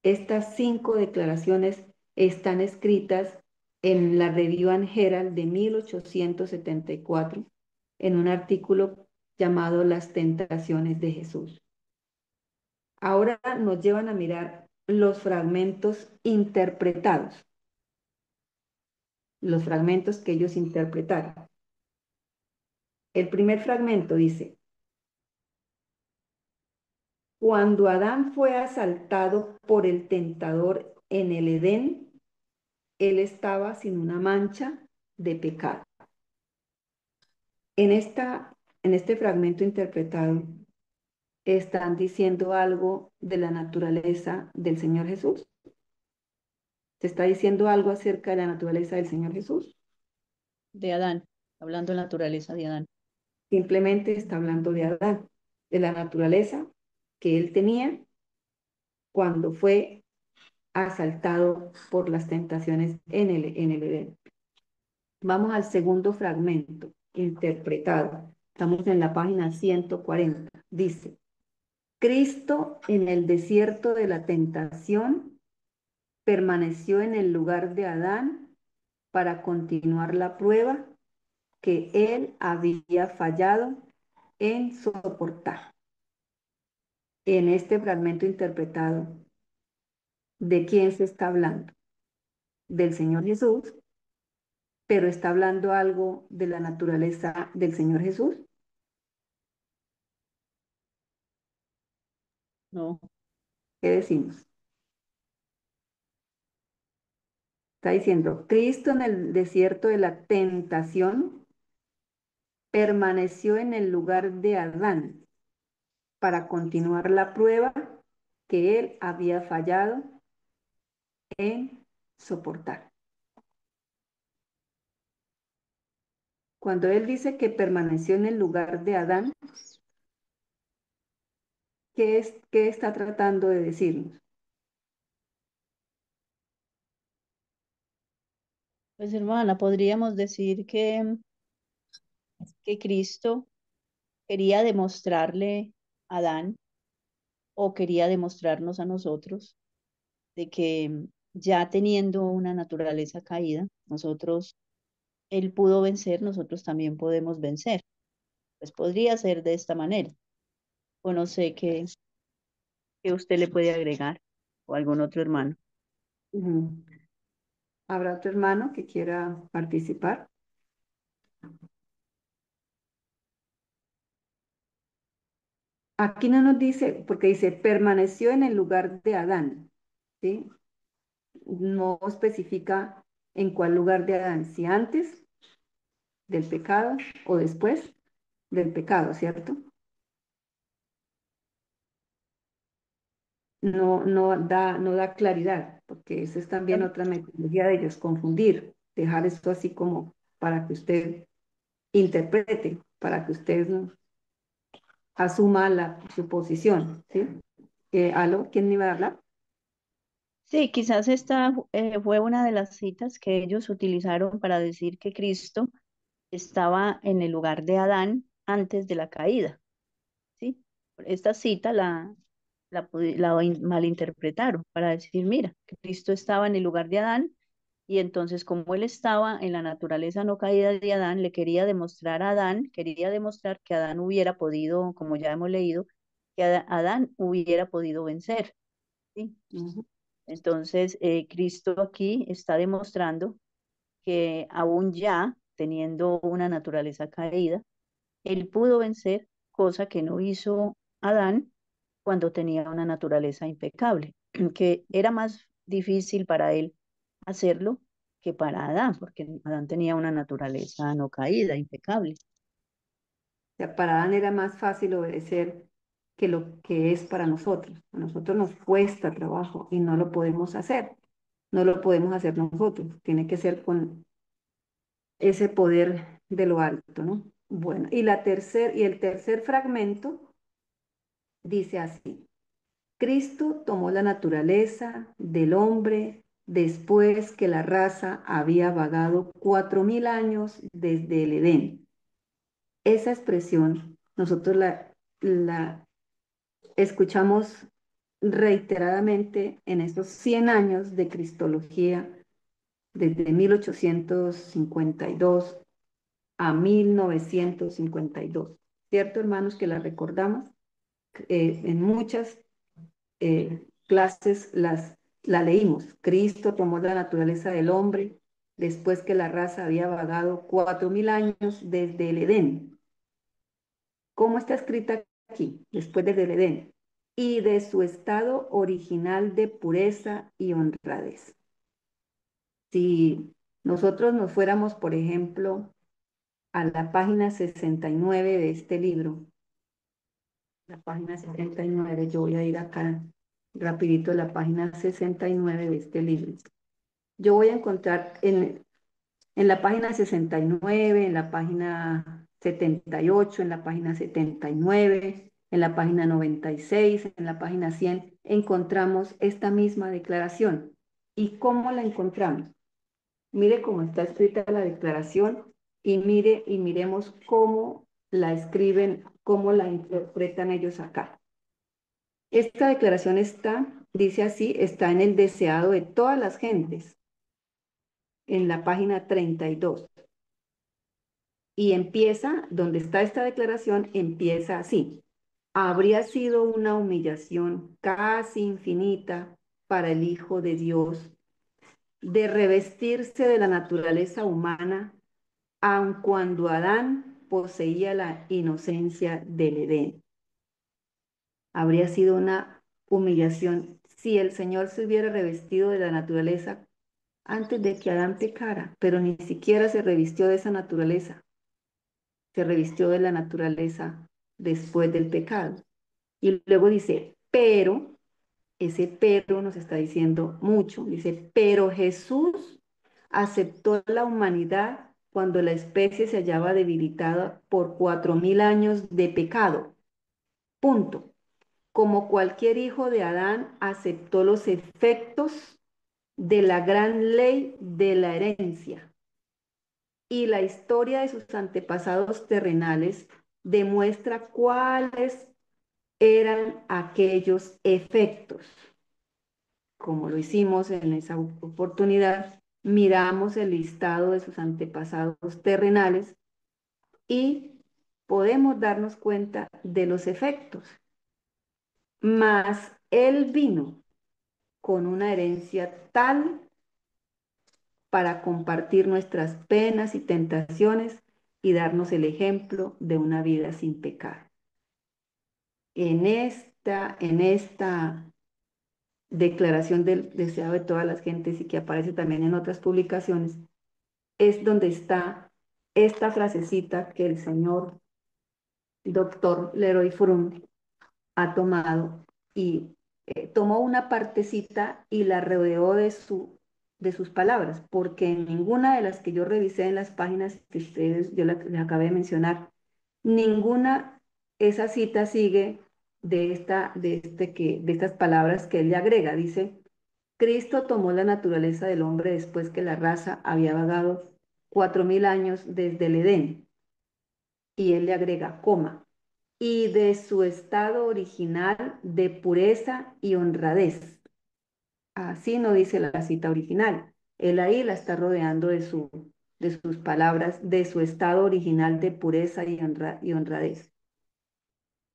Estas 5 declaraciones están escritas en la Review and Herald de 1874 en un artículo llamado Las tentaciones de Jesús. Ahora nos llevan a mirar los fragmentos interpretados, los fragmentos que ellos interpretaron. El primer fragmento dice, Cuando Adán fue asaltado por el tentador en el Edén, él estaba sin una mancha de pecado. En este fragmento interpretado, están diciendo algo de la naturaleza del Señor Jesús. ¿Se está diciendo algo acerca de la naturaleza del Señor Jesús? De Adán, hablando de la naturaleza de Adán. Simplemente está hablando de Adán, de la naturaleza que él tenía cuando fue asaltado por las tentaciones en el Edén. Vamos al segundo fragmento interpretado. Estamos en la página 140. Dice, Cristo en el desierto de la tentación permaneció en el lugar de Adán para continuar la prueba que él había fallado en soportar. En este fragmento interpretado, ¿de quién se está hablando? Del Señor Jesús, pero está hablando algo de la naturaleza del Señor Jesús. No, ¿Qué decimos? Está diciendo, Cristo en el desierto de la tentación permaneció en el lugar de Adán para continuar la prueba que él había fallado en soportar. Cuando él dice que permaneció en el lugar de Adán, ¿qué está tratando de decirnos? pues hermana, podríamos decir que Cristo quería demostrarle a Adán o quería demostrarnos a nosotros de que ya teniendo una naturaleza caída, él pudo vencer, nosotros también podemos vencer. Pues podría ser de esta manera. O no sé qué usted le puede agregar o algún otro hermano. Ujú. ¿Habrá otro hermano que quiera participar? Aquí no nos dice, porque dice, permaneció en el lugar de Adán, ¿sí? No especifica en cuál lugar de Adán, si antes del pecado o después del pecado, ¿cierto? No da claridad, porque eso es también Tam- otra metodología de ellos, confundir, dejar esto así como para que usted interprete, para que usted asuma su posición, ¿sí? ¿Aló? ¿Quién me iba a hablar? Sí, quizás esta fue una de las citas que ellos utilizaron para decir que Cristo estaba en el lugar de Adán antes de la caída, ¿sí? Esta cita la malinterpretaron para decir, mira, que Cristo estaba en el lugar de Adán y entonces como él estaba en la naturaleza no caída de Adán, le quería demostrar a Adán, quería demostrar que Adán hubiera podido, como ya hemos leído, que Adán hubiera podido vencer, ¿sí? Ujú. Entonces, Cristo aquí está demostrando que aún ya teniendo una naturaleza caída, él pudo vencer, cosa que no hizo Adán cuando tenía una naturaleza impecable, que era más difícil para él hacerlo que para Adán, porque Adán tenía una naturaleza no caída, impecable. O sea, para Adán era más fácil obedecer que lo que es para nosotros. A nosotros nos cuesta trabajo y no lo podemos hacer. No lo podemos hacer nosotros. Tiene que ser con ese poder de lo alto, ¿no? Bueno, y el tercer fragmento dice así. Cristo tomó la naturaleza del hombre después que la raza había vagado 4000 años desde el Edén. Esa expresión nosotros la escuchamos reiteradamente en estos 100 años de cristología, desde 1852 a 1952. ¿Cierto, hermanos, que la recordamos? En muchas clases la leímos. Cristo tomó la naturaleza del hombre después que la raza había vagado 4000 años desde el Edén. ¿Cómo está escrita aquí, después del Edén? y de su estado original de pureza y honradez. Si nosotros nos fuéramos, por ejemplo, a la página 69 de este libro, la página 69, yo voy a ir acá rapidito a la página 69 de este libro. Yo voy a encontrar en la página 69, en la página 78, en la página 79, en la página 96, en la página 100, encontramos esta misma declaración. ¿Y cómo la encontramos? Mire cómo está escrita la declaración y miremos cómo la escriben, cómo la interpretan ellos acá. Esta declaración dice así, está en el deseado de todas las gentes, en la página 32. Y empieza, donde está esta declaración, empieza así. Habría sido una humillación casi infinita para el Hijo de Dios de revestirse de la naturaleza humana, aun cuando Adán poseía la inocencia del Edén. Habría sido una humillación si el Señor se hubiera revestido de la naturaleza antes de que Adán pecara, pero ni siquiera se revistió de esa naturaleza, se revistió de la naturaleza después del pecado. Y luego dice, pero, ese pero nos está diciendo mucho, dice, pero Jesús aceptó la humanidad cuando la especie se hallaba debilitada por 4000 años de pecado. Punto. Como cualquier hijo de Adán, aceptó los efectos de la gran ley de la herencia. Y la historia de sus antepasados terrenales demuestra cuáles eran aquellos efectos. Como lo hicimos en esa oportunidad, miramos el listado de sus antepasados terrenales y podemos darnos cuenta de los efectos. Mas él vino con una herencia tal para compartir nuestras penas y tentaciones y darnos el ejemplo de una vida sin pecado. En esta declaración del deseado de todas las gentes y que aparece también en otras publicaciones, es donde está esta frasecita que el señor doctor Leroy Froome ha tomado y tomó una partecita y la rodeó de sus palabras, porque en ninguna de las que yo revisé en las páginas que yo les acabé de mencionar, ninguna esa cita sigue de estas palabras que él le agrega. Dice, Cristo tomó la naturaleza del hombre después que la raza había vagado 4000 años desde el Edén. Y él le agrega, coma, y de su estado original de pureza y honradez. Así no dice la cita original. Él ahí la está rodeando de sus palabras, de su estado original de pureza y honradez.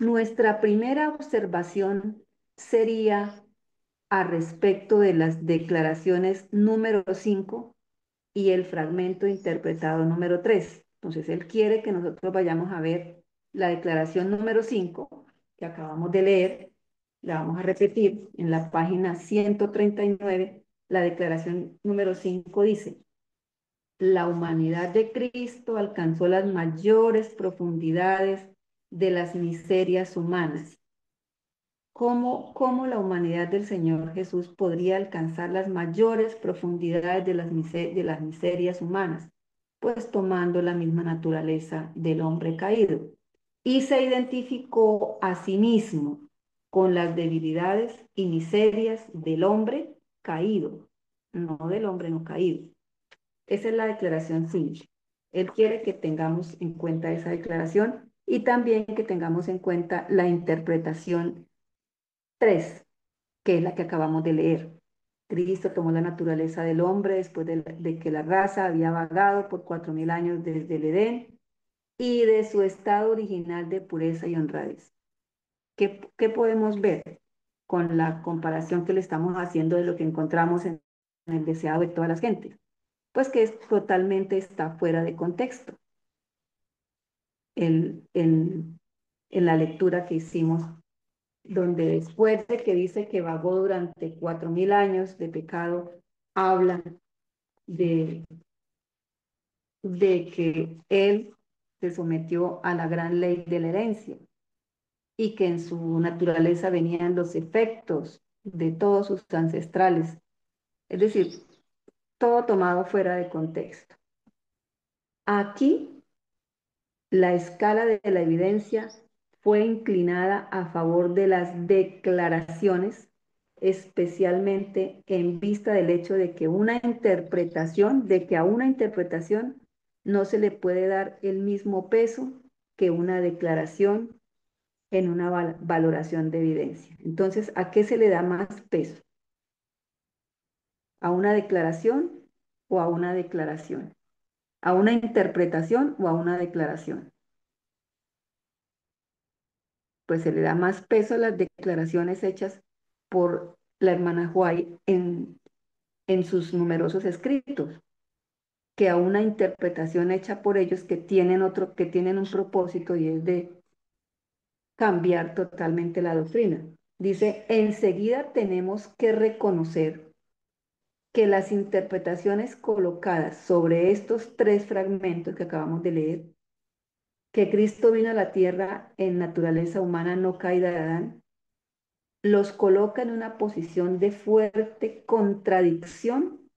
Nuestra primera observación sería a respecto de las declaraciones número 5 y el fragmento interpretado número 3. Entonces, él quiere que nosotros vayamos a ver la declaración número 5 que acabamos de leer. La vamos a repetir en la página 139. La declaración número 5 dice, la humanidad de Cristo alcanzó las mayores profundidades de las miserias humanas. ¿Cómo la humanidad del Señor Jesús podría alcanzar las mayores profundidades de las miserias humanas? Pues tomando la misma naturaleza del hombre caído. Y se identificó a sí mismo con las debilidades y miserias del hombre caído, no del hombre no caído. Esa es la declaración 5. Él quiere que tengamos en cuenta esa declaración y también que tengamos en cuenta la interpretación 3, que es la que acabamos de leer. Cristo tomó la naturaleza del hombre después de que la raza había vagado por 4000 años desde el Edén y de su estado original de pureza y honradez. ¿Qué podemos ver con la comparación que le estamos haciendo de lo que encontramos en el deseado de todas las gentes? Pues que totalmente está fuera de contexto en la lectura que hicimos donde después de que dice que vagó durante 4000 años de pecado, habla de, de que él se sometió a la gran ley de la herencia y que en su naturaleza venían los efectos de todos sus ancestrales, es decir, todo tomado fuera de contexto. Aquí la escala de la evidencia fue inclinada a favor de las declaraciones, especialmente en vista del hecho de que a una interpretación no se le puede dar el mismo peso que una declaración en una valoración de evidencia. Entonces, ¿a qué se le da más peso? ¿A una declaración o a una declaración? ¿A una interpretación o a una declaración? Pues se le da más peso a las declaraciones hechas por la hermana White en sus numerosos escritos, que a una interpretación hecha por ellos que tienen un propósito y es de cambiar totalmente la doctrina. Dice, enseguida tenemos que reconocer que las interpretaciones colocadas sobre estos tres fragmentos que acabamos de leer, que Cristo vino a la tierra en naturaleza humana no caída de Adán, los coloca en una posición de fuerte contradicción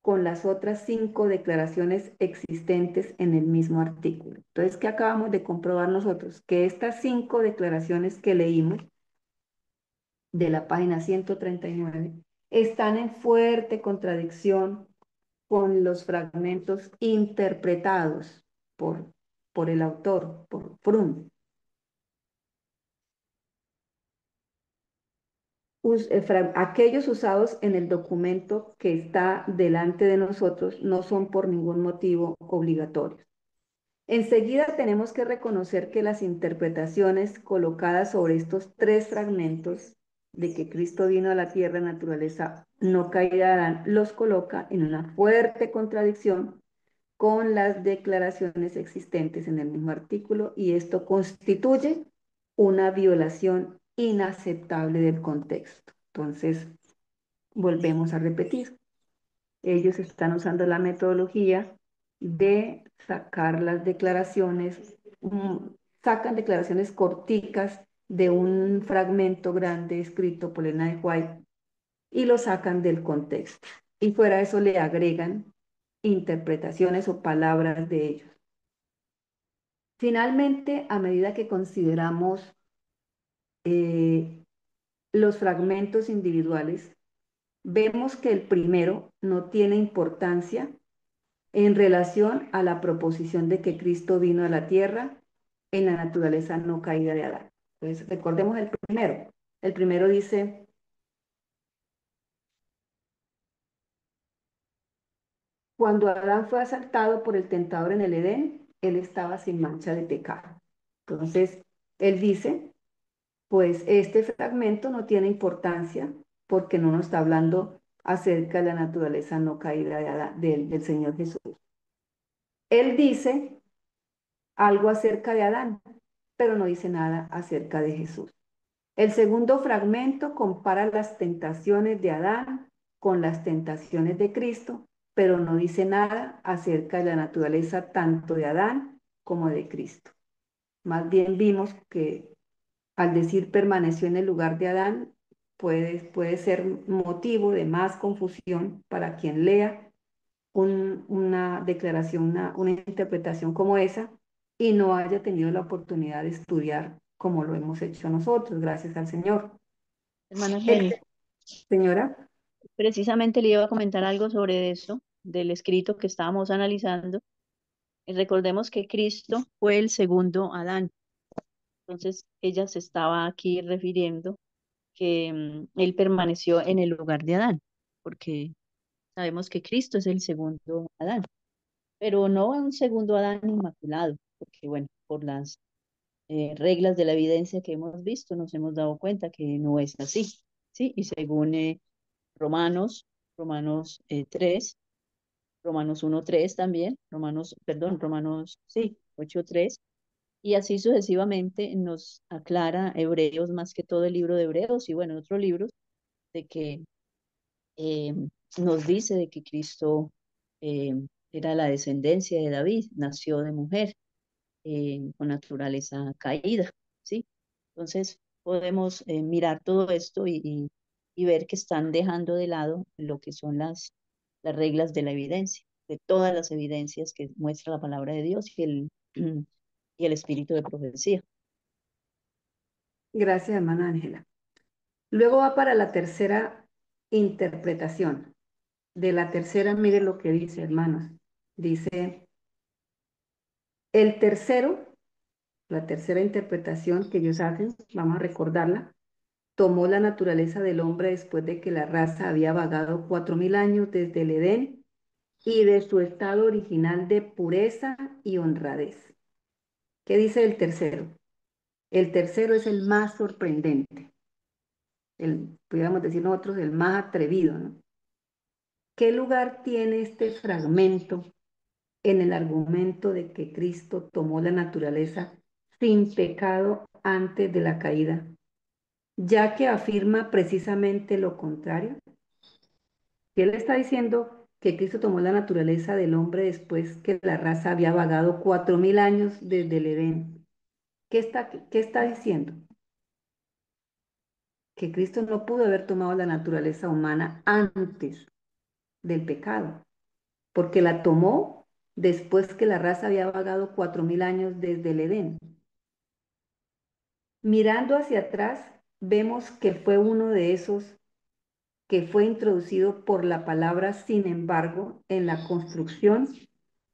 con las otras 5 declaraciones existentes en el mismo artículo. Entonces, ¿qué acabamos de comprobar nosotros? Que estas 5 declaraciones que leímos de la página 139 están en fuerte contradicción con los fragmentos interpretados por, por el autor, por Fromm. Aquellos usados en el documento que está delante de nosotros no son por ningún motivo obligatorios. Enseguida tenemos que reconocer que las interpretaciones colocadas sobre estos 3 fragmentos de que Cristo vino a la tierra en naturaleza no caerán, los coloca en una fuerte contradicción con las declaraciones existentes en el mismo artículo y esto constituye una violación inaceptable del contexto. Entonces, volvemos a repetir. Ellos están usando la metodología de sacar las declaraciones, sacan declaraciones corticas de un fragmento grande escrito por Elena de White y lo sacan del contexto. Y fuera de eso le agregan interpretaciones o palabras de ellos. Finalmente, a medida que consideramos eh, los fragmentos individuales, vemos que el primero no tiene importancia en relación a la proposición de que Cristo vino a la tierra en la naturaleza no caída de Adán. Entonces, recordemos el primero. El primero dice, cuando Adán fue asaltado por el tentador en el Edén, él estaba sin mancha de pecado. Entonces, él dice, pues este fragmento no tiene importancia porque no nos está hablando acerca de la naturaleza no caída de Adán, del Señor Jesús. Él dice algo acerca de Adán, pero no dice nada acerca de Jesús. El segundo fragmento compara las tentaciones de Adán con las tentaciones de Cristo, pero no dice nada acerca de la naturaleza tanto de Adán como de Cristo. Más bien vimos que al decir permaneció en el lugar de Adán, puede ser motivo de más confusión para quien lea una declaración, una interpretación como esa y no haya tenido la oportunidad de estudiar como lo hemos hecho nosotros, gracias al Señor. Hermana Jenny, Señora, precisamente le iba a comentar algo sobre eso, del escrito que estábamos analizando. Y recordemos que Cristo fue el segundo Adán. Entonces, ella se estaba aquí refiriendo que él permaneció en el lugar de Adán, porque sabemos que Cristo es el segundo Adán, pero no un segundo Adán inmaculado, porque bueno, por las reglas de la evidencia que hemos visto, nos hemos dado cuenta que no es así, ¿sí? Y según Romanos, Romanos 3, Romanos 1:3 también, Romanos, perdón, Romanos, sí, 8:3, Y así sucesivamente nos aclara Hebreos, más que todo el libro de Hebreos y bueno, otros libros, de que eh, nos dice de que Cristo eh, era la descendencia de David, nació de mujer con naturaleza caída, ¿sí? Entonces podemos mirar todo esto y ver que están dejando de lado lo que son las reglas de la evidencia, de todas las evidencias que muestra la palabra de Dios y el espíritu de profecía. Gracias, hermana Ángela. Luego va para la tercera interpretación. De la tercera, mire lo que dice, hermanos. Dice, el tercero, la tercera interpretación que ellos hacen, vamos a recordarla, tomó la naturaleza del hombre después de que la raza había vagado 4000 años desde el Edén y de su estado original de pureza y honradez. ¿Qué dice el tercero? El tercero es el más sorprendente, pudiéramos decir nosotros, el más atrevido, ¿no? ¿Qué lugar tiene este fragmento en el argumento de que Cristo tomó la naturaleza sin pecado antes de la caída, ya que afirma precisamente lo contrario? Si él está diciendo que Cristo tomó la naturaleza del hombre después que la raza había vagado 4000 años desde el Edén, qué está diciendo? Que Cristo no pudo haber tomado la naturaleza humana antes del pecado, porque la tomó después que la raza había vagado 4000 años desde el Edén. Mirando hacia atrás, vemos que fue uno de esos que fue introducido por la palabra sin embargo en la construcción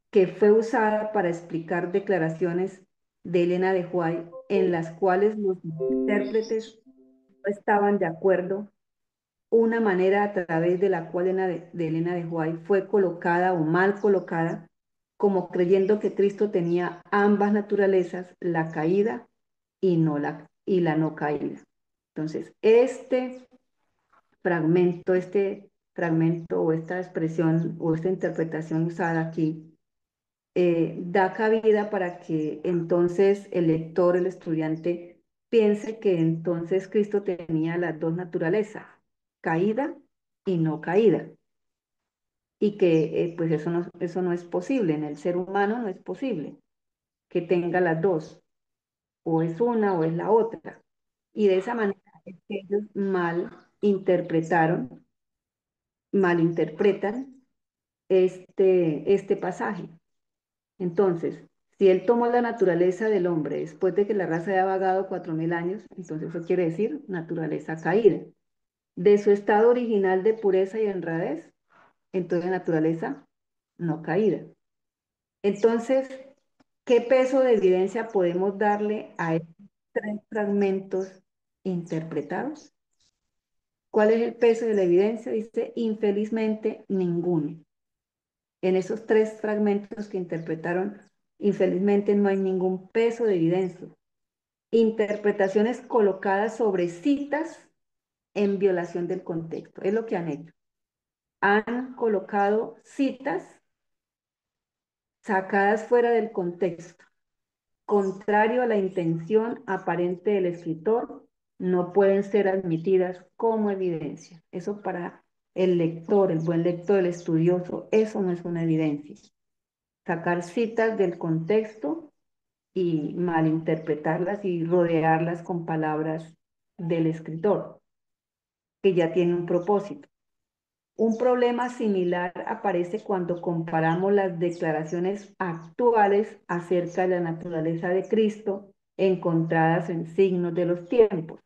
que fue usada para explicar declaraciones de Elena de White en las cuales los intérpretes no estaban de acuerdo, una manera a través de la cual Elena de White fue colocada o mal colocada, como creyendo que Cristo tenía ambas naturalezas, la caída y la no caída. Entonces, este fragmento o esta expresión o esta interpretación usada aquí da cabida para que entonces el lector, el estudiante, piense que entonces Cristo tenía las dos naturalezas, caída y no caída, y que pues eso no es posible, en el ser humano no es posible que tenga las dos, o es una o es la otra. Y de esa manera es que ellos malinterpretan este pasaje. Entonces, si él tomó la naturaleza del hombre después de que la raza haya vagado 4000 años, entonces eso quiere decir naturaleza caída. De su estado original de pureza y honradez, entonces naturaleza no caída. Entonces, ¿qué peso de evidencia podemos darle a estos tres fragmentos interpretados? ¿Cuál es el peso de la evidencia? Dice, infelizmente, ninguno. En esos tres fragmentos que interpretaron, infelizmente no hay ningún peso de evidencia. Interpretaciones colocadas sobre citas en violación del contexto. Es lo que han hecho. Han colocado citas sacadas fuera del contexto, contrario a la intención aparente del escritor, no pueden ser admitidas como evidencia. Eso para el lector, el buen lector, el estudioso, eso no es una evidencia. Sacar citas del contexto y malinterpretarlas y rodearlas con palabras del escritor, que ya tiene un propósito. Un problema similar aparece cuando comparamos las declaraciones actuales acerca de la naturaleza de Cristo encontradas en Signos de los Tiempos.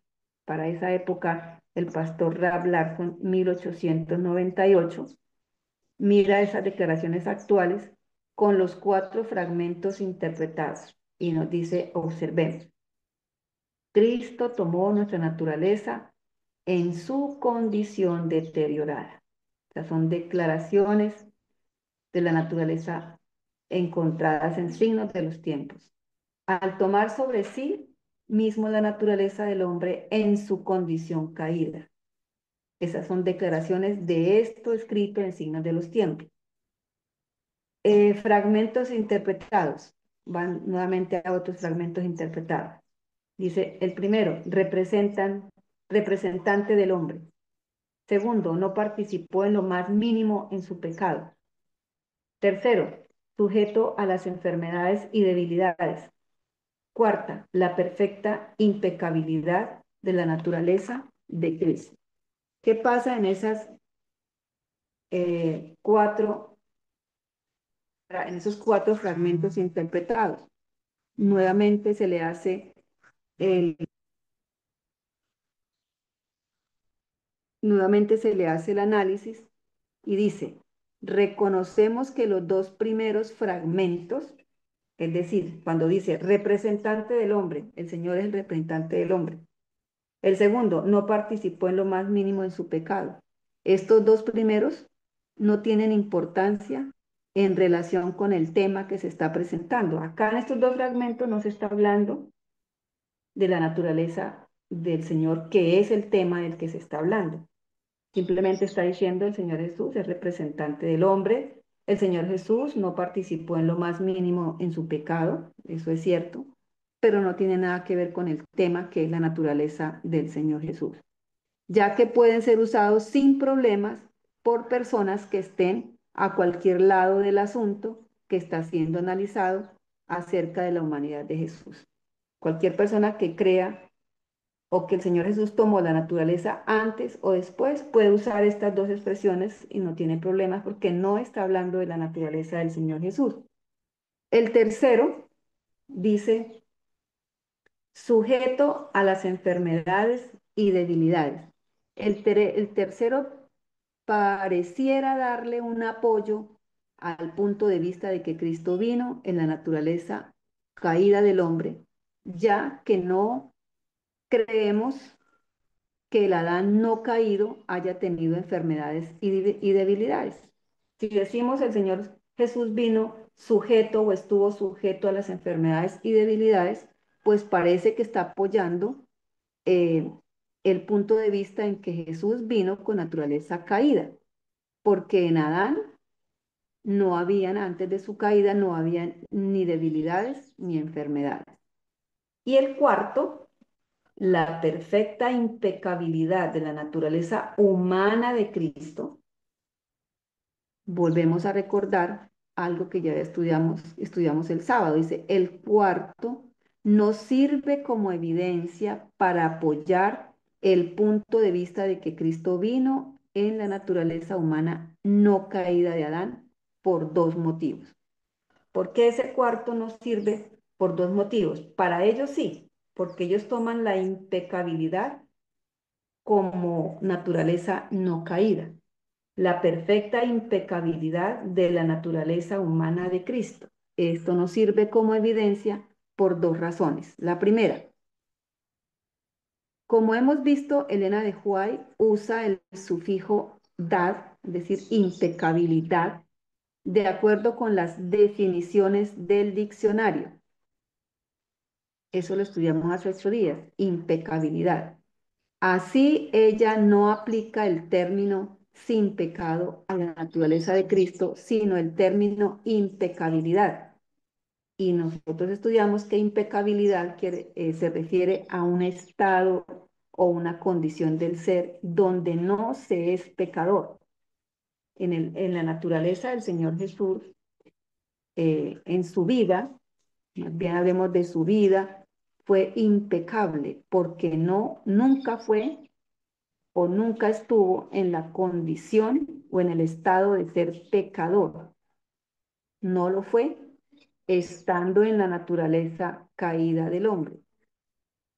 Para esa época, el pastor Rab Larson, 1898, mira esas declaraciones actuales con los 4 fragmentos interpretados y nos dice, observemos, Cristo tomó nuestra naturaleza en su condición deteriorada. O sea, son declaraciones de la naturaleza encontradas en Signos de los Tiempos. Al tomar sobre sí mismo la naturaleza del hombre en su condición caída. Esas son declaraciones de esto escrito en Signos de los Tiempos. Fragmentos interpretados. van nuevamente a otros fragmentos interpretados. Dice, el primero, representante del hombre. Segundo, no participó en lo más mínimo en su pecado. Tercero, sujeto a las enfermedades y debilidades. Cuarta, la perfecta impecabilidad de la naturaleza de Cristo. ¿Qué pasa en esas en esos cuatro fragmentos interpretados? Nuevamente se le hace el, nuevamente se le hace el análisis y dice, reconocemos que los dos primeros fragmentos, es decir, cuando dice representante del hombre, el Señor es el representante del hombre. El segundo, no participó en lo más mínimo en su pecado. Estos dos primeros no tienen importancia en relación con el tema que se está presentando. Acá en estos dos fragmentos no se está hablando de la naturaleza del Señor, que es el tema del que se está hablando. Simplemente está diciendo el Señor Jesús es representante del hombre. El Señor Jesús no participó en lo más mínimo en su pecado, eso es cierto, pero no tiene nada que ver con el tema que es la naturaleza del Señor Jesús, ya que pueden ser usados sin problemas por personas que estén a cualquier lado del asunto que está siendo analizado acerca de la humanidad de Jesús. Cualquier persona que crea o que el Señor Jesús tomó la naturaleza antes o después, puede usar estas dos expresiones y no tiene problemas porque no está hablando de la naturaleza del Señor Jesús. El tercero dice, sujeto a las enfermedades y debilidades. El tercero pareciera darle un apoyo al punto de vista de que Cristo vino en la naturaleza caída del hombre, ya que no creemos que el Adán no caído haya tenido enfermedades y debilidades. Si decimos el Señor Jesús vino sujeto o estuvo sujeto a las enfermedades y debilidades, pues parece que está apoyando eh, el punto de vista en que Jesús vino con naturaleza caída, porque en Adán no habían, antes de su caída, no habían ni debilidades ni enfermedades. Y el cuarto, la perfecta impecabilidad de la naturaleza humana de Cristo. Volvemos a recordar algo que ya estudiamos el sábado. Dice, el cuarto nos sirve como evidencia para apoyar el punto de vista de que Cristo vino en la naturaleza humana no caída de Adán por dos motivos. ¿Por qué ese cuarto nos sirve? Por dos motivos. Para ellos sí, porque ellos toman la impecabilidad como naturaleza no caída, la perfecta impecabilidad de la naturaleza humana de Cristo. Esto nos sirve como evidencia por dos razones. La primera, como hemos visto, Elena de White usa el sufijo dad, es decir, impecabilidad, de acuerdo con las definiciones del diccionario. Eso lo estudiamos hace 8 días, impecabilidad. Así ella no aplica el término sin pecado a la naturaleza de Cristo, sino el término impecabilidad. Y nosotros estudiamos que impecabilidad se refiere a un estado o una condición del ser donde no se es pecador. En la naturaleza del Señor Jesús, en su vida, más bien hablemos de su vida, fue impecable porque nunca fue o nunca estuvo en la condición o en el estado de ser pecador. No lo fue estando en la naturaleza caída del hombre.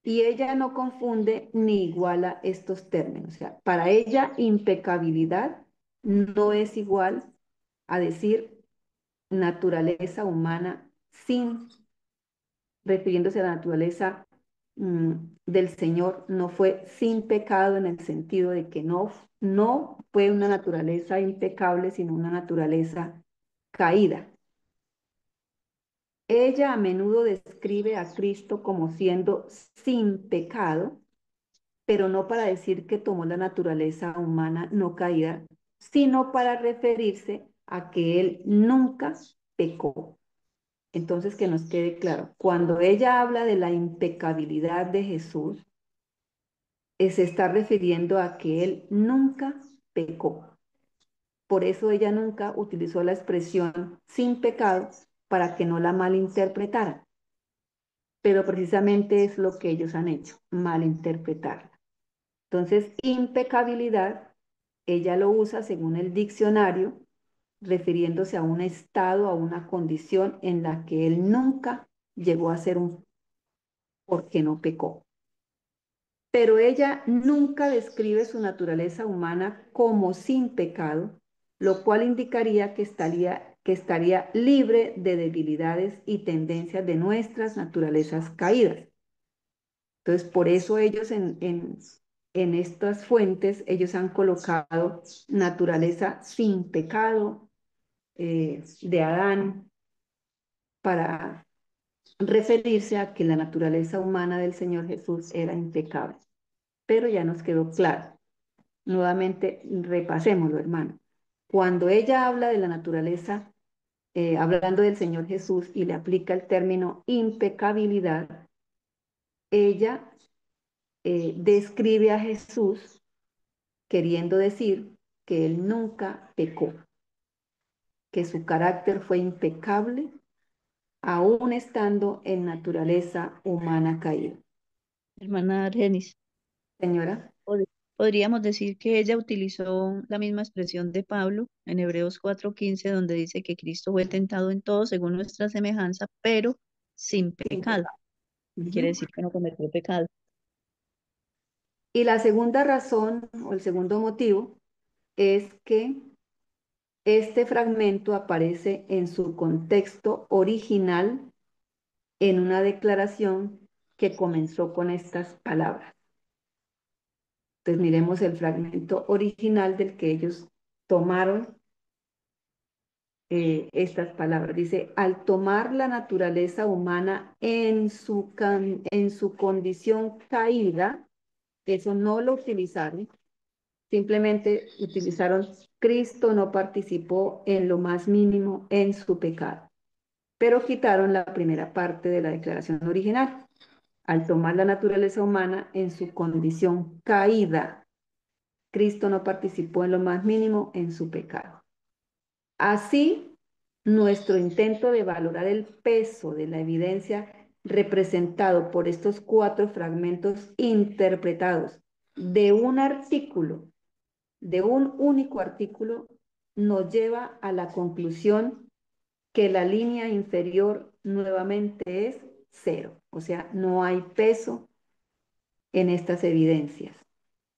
Y ella no confunde ni iguala estos términos. O sea, para ella impecabilidad no es igual a decir naturaleza humana sin, refiriéndose a la naturaleza del Señor, no fue sin pecado en el sentido de que no fue una naturaleza impecable, sino una naturaleza caída. Ella a menudo describe a Cristo como siendo sin pecado, pero no para decir que tomó la naturaleza humana no caída, sino para referirse a que él nunca pecó. Entonces, que nos quede claro, cuando ella habla de la impecabilidad de Jesús, se está refiriendo a que él nunca pecó. Por eso ella nunca utilizó la expresión sin pecado para que no la malinterpretaran. Pero precisamente es lo que ellos han hecho, malinterpretarla. Entonces, impecabilidad, ella lo usa según el diccionario, refiriéndose a un estado, a una condición en la que él nunca llegó a ser un porque no pecó. Pero ella nunca describe su naturaleza humana como sin pecado, lo cual indicaría que estaría libre de debilidades y tendencias de nuestras naturalezas caídas. Entonces, por eso ellos en estas fuentes, ellos han colocado naturaleza sin pecado de Adán para referirse a que la naturaleza humana del Señor Jesús era impecable. Pero ya nos quedó claro. Nuevamente, repasémoslo, hermano. Cuando ella habla de la naturaleza, hablando del Señor Jesús y le aplica el término impecabilidad, ella describe a Jesús queriendo decir que él nunca pecó, que su carácter fue impecable, aún estando en naturaleza humana caída. Hermana Argenis, Señora, pod- podríamos decir que ella utilizó la misma expresión de Pablo en Hebreos 4:15, donde dice que Cristo fue tentado en todo según nuestra semejanza, pero sin sin pecado. pecado. Quiere Ujú. decir que no cometió pecado. Y la segunda razón o el segundo motivo es que este fragmento aparece en su contexto original en una declaración que comenzó con estas palabras. Entonces miremos el fragmento original del que ellos tomaron estas palabras. Dice, al tomar la naturaleza humana en su condición caída, eso no lo utilizaron, simplemente utilizaron, Cristo no participó en lo más mínimo en su pecado, pero quitaron la primera parte de la declaración original. Al tomar la naturaleza humana en su condición caída, Cristo no participó en lo más mínimo en su pecado. Así, nuestro intento de valorar el peso de la evidencia representado por estos 4 fragmentos interpretados de un artículo, de un único artículo, nos lleva a la conclusión que la línea inferior nuevamente es 0. O sea, no hay peso en estas evidencias.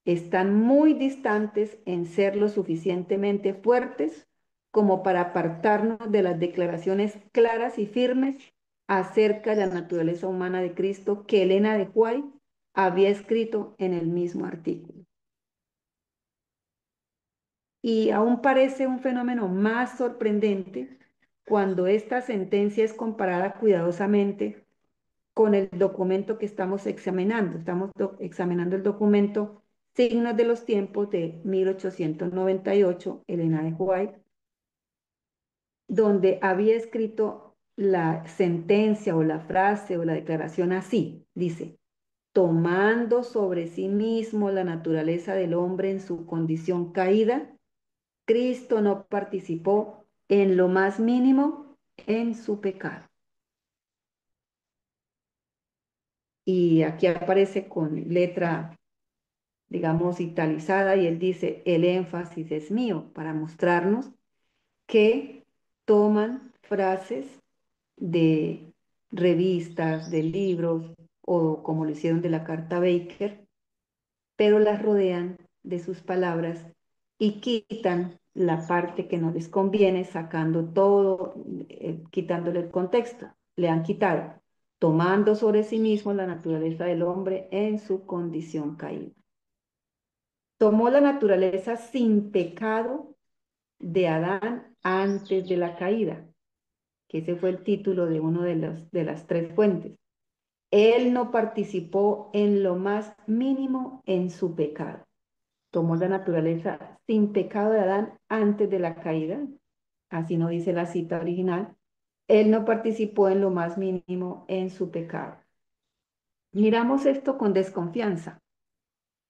Están muy distantes en ser lo suficientemente fuertes como para apartarnos de las declaraciones claras y firmes acerca de la naturaleza humana de Cristo que Elena de White había escrito en el mismo artículo. Y aún parece un fenómeno más sorprendente cuando esta sentencia es comparada cuidadosamente con el documento que estamos examinando. Estamos examinando el documento Signos de los Tiempos de 1898, Elena de White, donde había escrito la sentencia o la frase o la declaración así. Dice, tomando sobre sí mismo la naturaleza del hombre en su condición caída, Cristo no participó en lo más mínimo en su pecado. Y aquí aparece con letra, digamos, italizada y él dice, el énfasis es mío para mostrarnos que toman frases de revistas, de libros o como lo hicieron de la carta Baker, pero las rodean de sus palabras y quitan la parte que no les conviene, sacando todo, quitándole el contexto. Le han quitado, tomando sobre sí mismo la naturaleza del hombre en su condición caída. Tomó la naturaleza sin pecado de Adán antes de la caída, que ese fue el título de uno de las 3 fuentes. Él no participó en lo más mínimo en su pecado. Tomó la naturaleza sin pecado de Adán antes de la caída, así no dice la cita original, Él no participó en lo más mínimo en su pecado. Miramos esto con desconfianza,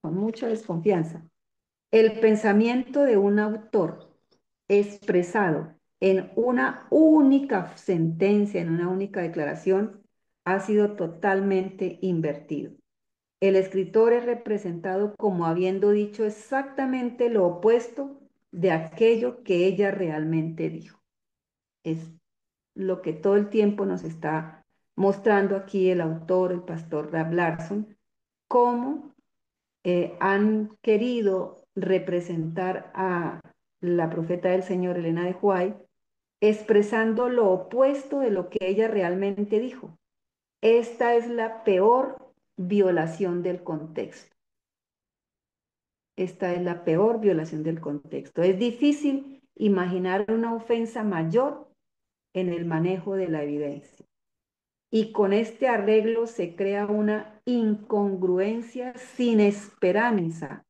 con mucha desconfianza. El pensamiento de un autor expresado en una única sentencia, en una única declaración, ha sido totalmente invertido. El escritor es representado como habiendo dicho exactamente lo opuesto de aquello que ella realmente dijo. Es lo que todo el tiempo nos está mostrando aquí el autor, el pastor Rab Larson, cómo han querido representar a la profeta del Señor, Elena de White, expresando lo opuesto de lo que ella realmente dijo. Esta es la peor violación del contexto. Esta es la peor violación del contexto. Es difícil imaginar una ofensa mayor en el manejo de la evidencia. Y con este arreglo se crea una incongruencia sin esperanza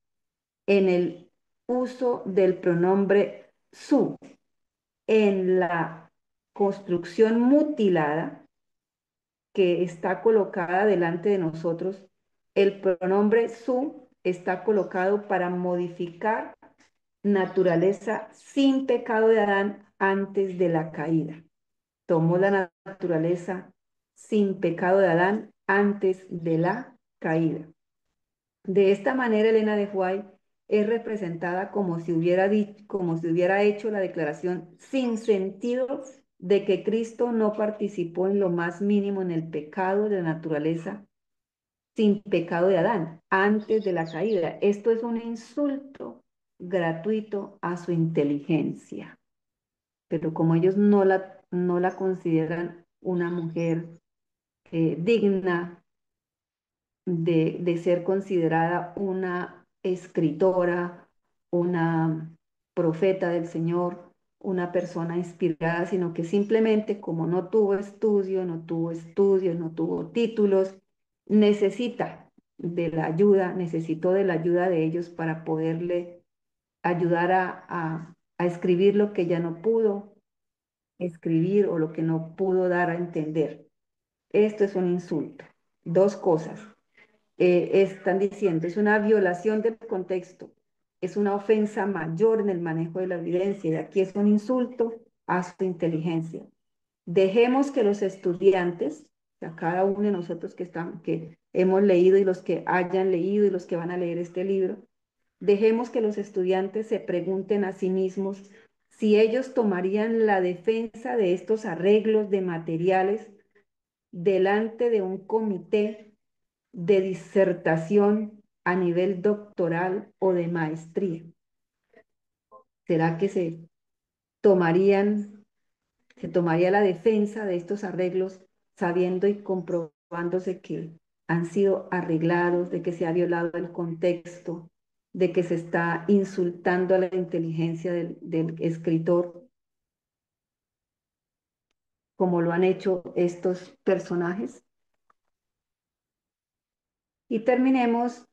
en el uso del pronombre su, en la construcción mutilada que está colocada delante de nosotros. El pronombre su está colocado para modificar naturaleza sin pecado de Adán antes de la caída. Tomó la naturaleza sin pecado de Adán antes de la caída. De esta manera, Elena de White es representada como si hubiera hecho la declaración sin sentido de que Cristo no participó en lo más mínimo en el pecado de la naturaleza sin pecado de Adán, antes de la caída. Esto es un insulto gratuito a su inteligencia. Pero como ellos no la consideran una mujer digna de ser considerada una escritora, una profeta del Señor, una persona inspirada, sino que simplemente como no tuvo estudios, no tuvo títulos, necesitó de la ayuda de ellos para poderle ayudar a escribir lo que ya no pudo escribir o lo que no pudo dar a entender. Esto es un insulto. Dos cosas están diciendo, es una violación del contexto, es una ofensa mayor en el manejo de la evidencia y aquí es un insulto a su inteligencia. Dejemos que los estudiantes, o sea, cada uno de nosotros que hemos leído y los que hayan leído y los que van a leer este libro, dejemos que los estudiantes se pregunten a sí mismos si ellos tomarían la defensa de estos arreglos de materiales delante de un comité de disertación a nivel doctoral o de maestría. ¿Será que se tomaría la defensa de estos arreglos sabiendo y comprobándose que han sido arreglados, de que se ha violado el contexto, de que se está insultando a la inteligencia del escritor, como lo han hecho estos personajes? Y terminemos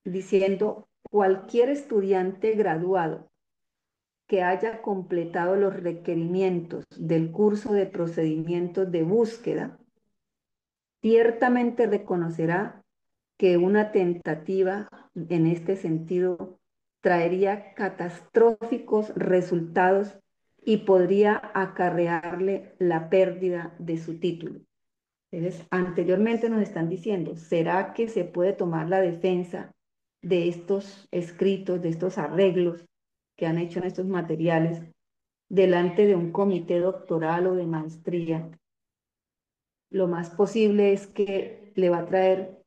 diciendo, cualquier estudiante graduado que haya completado los requerimientos del curso de procedimientos de búsqueda, ciertamente reconocerá que una tentativa en este sentido traería catastróficos resultados y podría acarrearle la pérdida de su título. Entonces, anteriormente nos están diciendo, ¿será que se puede tomar la defensa de estos escritos, de estos arreglos que han hecho en estos materiales delante de un comité doctoral o de maestría? Lo más posible es que le va a traer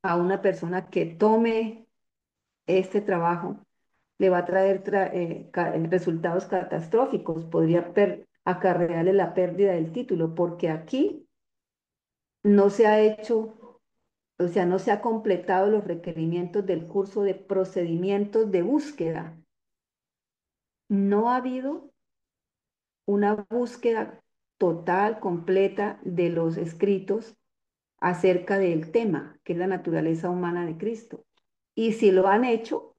a una persona que tome este trabajo, le va a traer resultados catastróficos, podría acarrearle la pérdida del título, porque aquí no se ha hecho, o sea, no se ha completado los requerimientos del curso de procedimientos de búsqueda. No ha habido una búsqueda total, completa de los escritos acerca del tema, que es la naturaleza humana de Cristo. Y si lo han hecho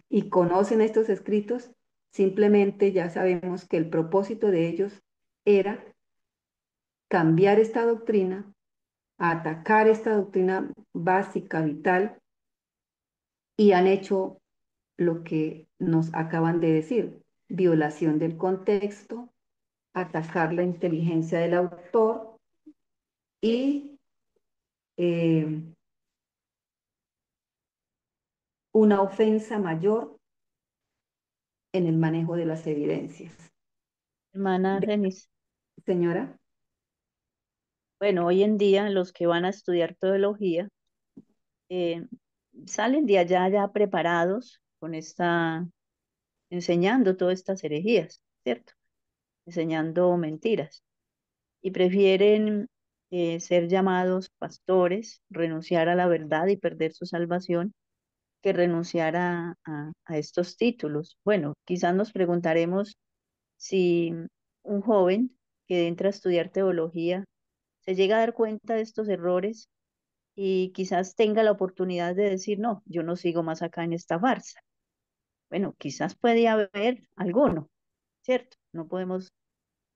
y conocen estos escritos, Simplemente ya sabemos que el propósito de ellos era cambiar esta doctrina, atacar esta doctrina básica, vital, y han hecho lo que nos acaban de decir: violación del contexto, atacar la inteligencia del autor y eh, una ofensa mayor en el manejo de las evidencias. Hermana De- Renis, señora, bueno, hoy en día los que van a estudiar teología eh, salen de allá ya preparados con enseñando todas estas herejías, ¿cierto? Enseñando mentiras y prefieren ser llamados pastores, renunciar a la verdad y perder su salvación que renunciar a estos títulos. Bueno, quizás nos preguntaremos si un joven que entra a estudiar teología se llega a dar cuenta de estos errores y quizás tenga la oportunidad de decir, no, yo no sigo más acá en esta farsa. Bueno, quizás puede haber alguno, ¿cierto? No podemos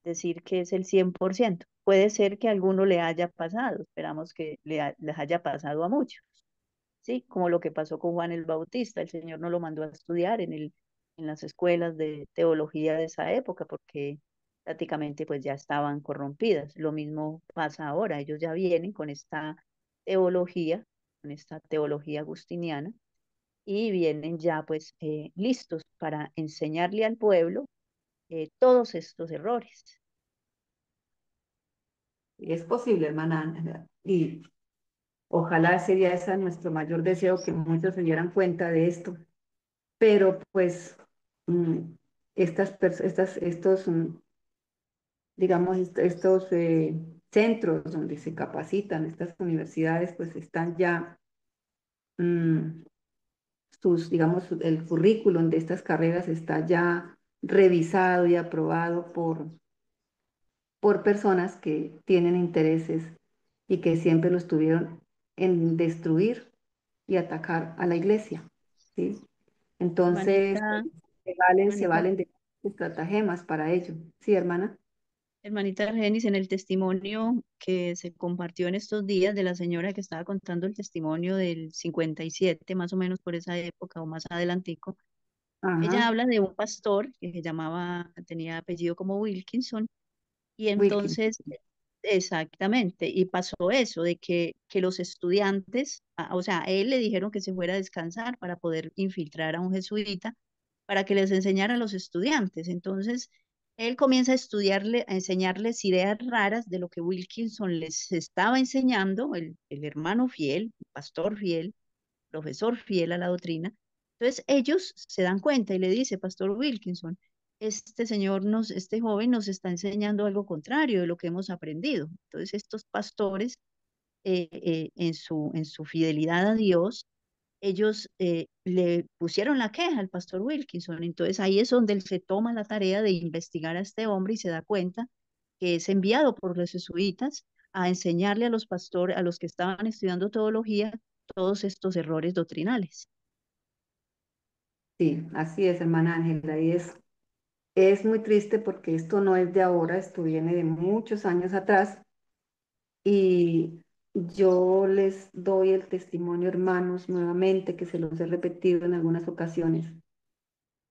decir que es el 100%. Puede ser que a alguno le haya pasado, esperamos que les haya pasado a muchos, ¿sí? Como lo que pasó con Juan el Bautista, el Señor no lo mandó a estudiar en las escuelas de teología de esa época porque prácticamente pues ya estaban corrompidas. Lo mismo pasa ahora, ellos ya vienen teología, con esta teología agustiniana, y vienen ya pues listos para enseñarle al pueblo todos estos errores. es posible, hermana Ángela, y ojalá sería ese nuestro mayor deseo, que muchos se dieran cuenta de esto, pero pues mm, estos, digamos, estos centros donde se capacitan, estas universidades, pues están ya, mm, digamos, el currículum de estas carreras está ya revisado y aprobado por personas que tienen intereses y que siempre los tuvieron en destruir y atacar a la iglesia, ¿sí? Entonces, Hermanita, se hermanita, valen de estratagemas para ello. Sí, hermana. hermanita Argenis, en el testimonio que se compartió en estos días de la señora que estaba contando el testimonio del 57, más o menos por esa época o más adelantico, ella Ajá, habla de un pastor que tenía apellido como Wilkinson, y Wilkin. entonces, exactamente, y pasó eso, de que los estudiantes, o sea, a él le dijeron que se fuera a descansar para poder infiltrar a un jesuita para que les enseñara a los estudiantes. Entonces, él comienza a estudiarle, a enseñarles ideas raras de lo que Wilkinson les estaba enseñando, el hermano fiel, el pastor fiel, profesor fiel a la doctrina. Entonces ellos se dan cuenta y le dice, Pastor Wilkinson, este joven nos está enseñando algo contrario de lo que hemos aprendido. Entonces estos pastores, en su fidelidad a Dios, ellos le pusieron la queja al pastor Wilkinson. Entonces ahí es donde él se toma la tarea de investigar a este hombre y se da cuenta que es enviado por los jesuitas a enseñarle a los pastores, a los que estaban estudiando teología, todos estos errores doctrinales. Sí, así es, hermana Ángela. Y es muy triste porque esto no es de ahora, esto viene de muchos años atrás. Y yo les doy el testimonio, hermanos, nuevamente, que se los he repetido en algunas ocasiones.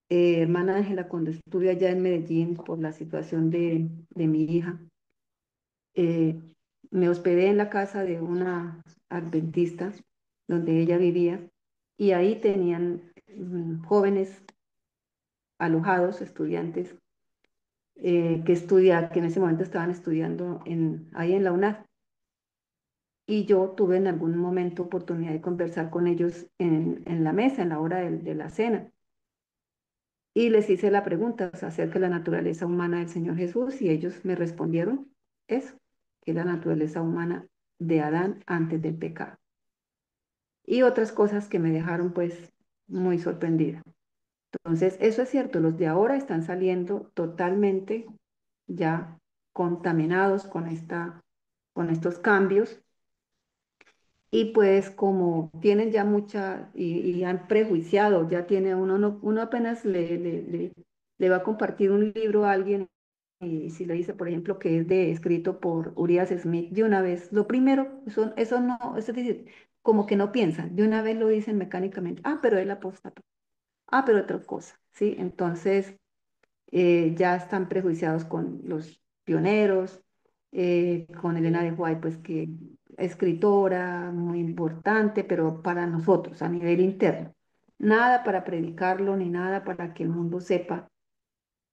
Hermana Ángela, cuando estuve allá en Medellín por la situación de mi hija, eh, me hospedé en la casa de una adventista donde ella vivía, y ahí tenían jóvenes alojados, estudiantes, que en ese momento estaban estudiando ahí en la UNAD. Y yo tuve en algún momento oportunidad de conversar con ellos en la mesa, en la hora de la cena. Y les hice la pregunta acerca de la naturaleza humana del Señor Jesús, y ellos me respondieron eso, que es la naturaleza humana de Adán antes del pecado. Y otras cosas que me dejaron pues muy sorprendida. Entonces, eso es cierto, los de ahora están saliendo totalmente ya contaminados con estos cambios. Y pues como tienen ya mucha y han prejuiciado, ya tiene uno, uno apenas le va a compartir un libro a alguien y si le dice, por ejemplo, que es escrito por Urias Smith, de una vez, lo primero, eso no, es decir, como que no piensan, de una vez lo dicen mecánicamente, ah, pero él apóstata, ah, pero otra cosa, ¿sí? Entonces, ya están prejuiciados con los pioneros, con Elena de White, pues que escritora muy importante, pero para nosotros, a nivel interno. Nada para predicarlo, ni nada para que el mundo sepa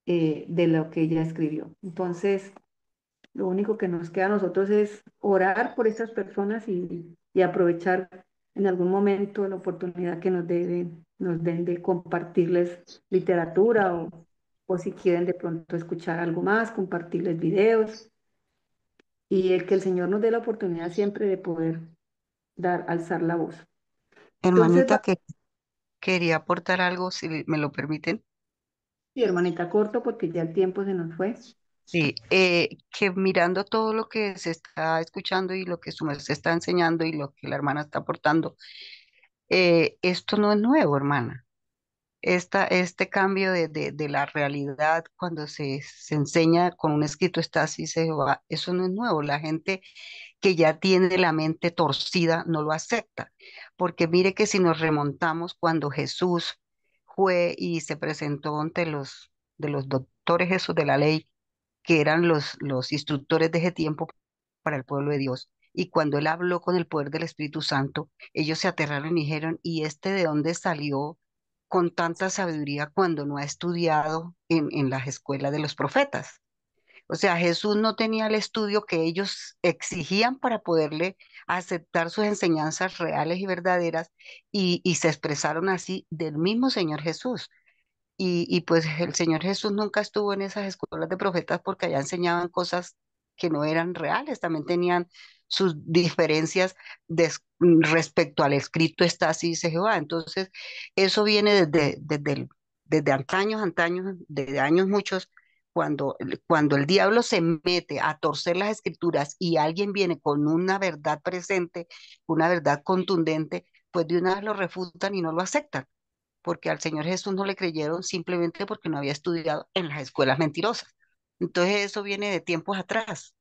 de lo que ella escribió. Entonces, lo único que nos queda a nosotros es orar por estas personas y aprovechar en algún momento la oportunidad que nos den de compartirles literatura o si quieren de pronto escuchar algo más, compartirles videos y el que el Señor nos dé la oportunidad siempre de poder alzar la voz. Entonces, Hermanita, que quería aportar algo, si me lo permiten. sí, hermanita, corto porque ya el tiempo se nos fue. Sí, que mirando todo lo que se está escuchando y lo que su merced está enseñando y lo que la hermana está aportando, esto no es nuevo, hermana. Este cambio de la realidad cuando se enseña con un escrito está así, se va, eso no es nuevo. La gente que ya tiene la mente torcida no lo acepta, porque mire que si nos remontamos cuando Jesús fue y se presentó ante de los doctores Jesús de la ley, que eran los instructores de ese tiempo para el pueblo de Dios. Y cuando él habló con el poder del Espíritu Santo, ellos se aterraron y dijeron, ¿y este de dónde salió con tanta sabiduría cuando no ha estudiado en las escuelas de los profetas? O sea, Jesús no tenía el estudio que ellos exigían para poderle aceptar sus enseñanzas reales y verdaderas y se expresaron así del mismo Señor Jesús. Y pues el Señor Jesús nunca estuvo en esas escuelas de profetas porque allá enseñaban cosas que no eran reales, también tenían sus diferencias respecto al escrito está así dice Jehová. Entonces, eso viene desde antaños, antaños, desde años muchos, cuando el diablo se mete a torcer las escrituras y alguien viene con una verdad presente, una verdad contundente, pues de una vez lo refutan y no lo aceptan porque al Señor Jesús no le creyeron simplemente porque no había estudiado en las escuelas mentirosas. Entonces eso viene de tiempos atrás.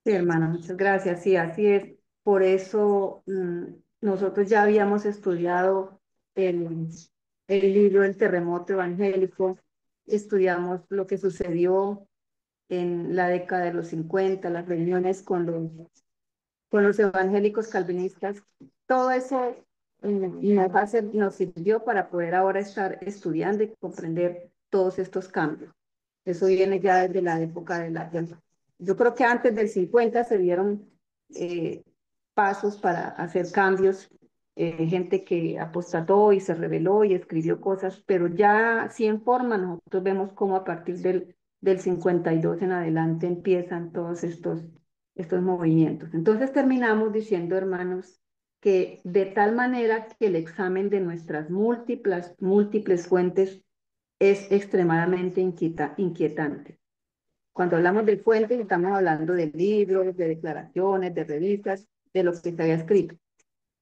Sí, hermana, muchas gracias. Sí, así es. Por eso nosotros ya habíamos estudiado el, el libro El terremoto evangélico, estudiamos lo que sucedió en la década de los 50, las reuniones con los evangélicos calvinistas. Todo eso nos sirvió para poder ahora estar estudiando y comprender todos estos cambios. Eso viene ya desde la época yo creo que antes del 50 se dieron eh, pasos para hacer cambios, gente que apostató y se rebeló y escribió cosas, pero ya sí en forma nosotros vemos cómo a partir del 52 en adelante empiezan todos estos movimientos. Entonces terminamos diciendo, hermanos, que de tal manera que el examen de nuestras múltiples fuentes es extremadamente inquietante. Cuando hablamos de fuentes, estamos hablando de libros, de declaraciones, de revistas, de lo que se había escrito.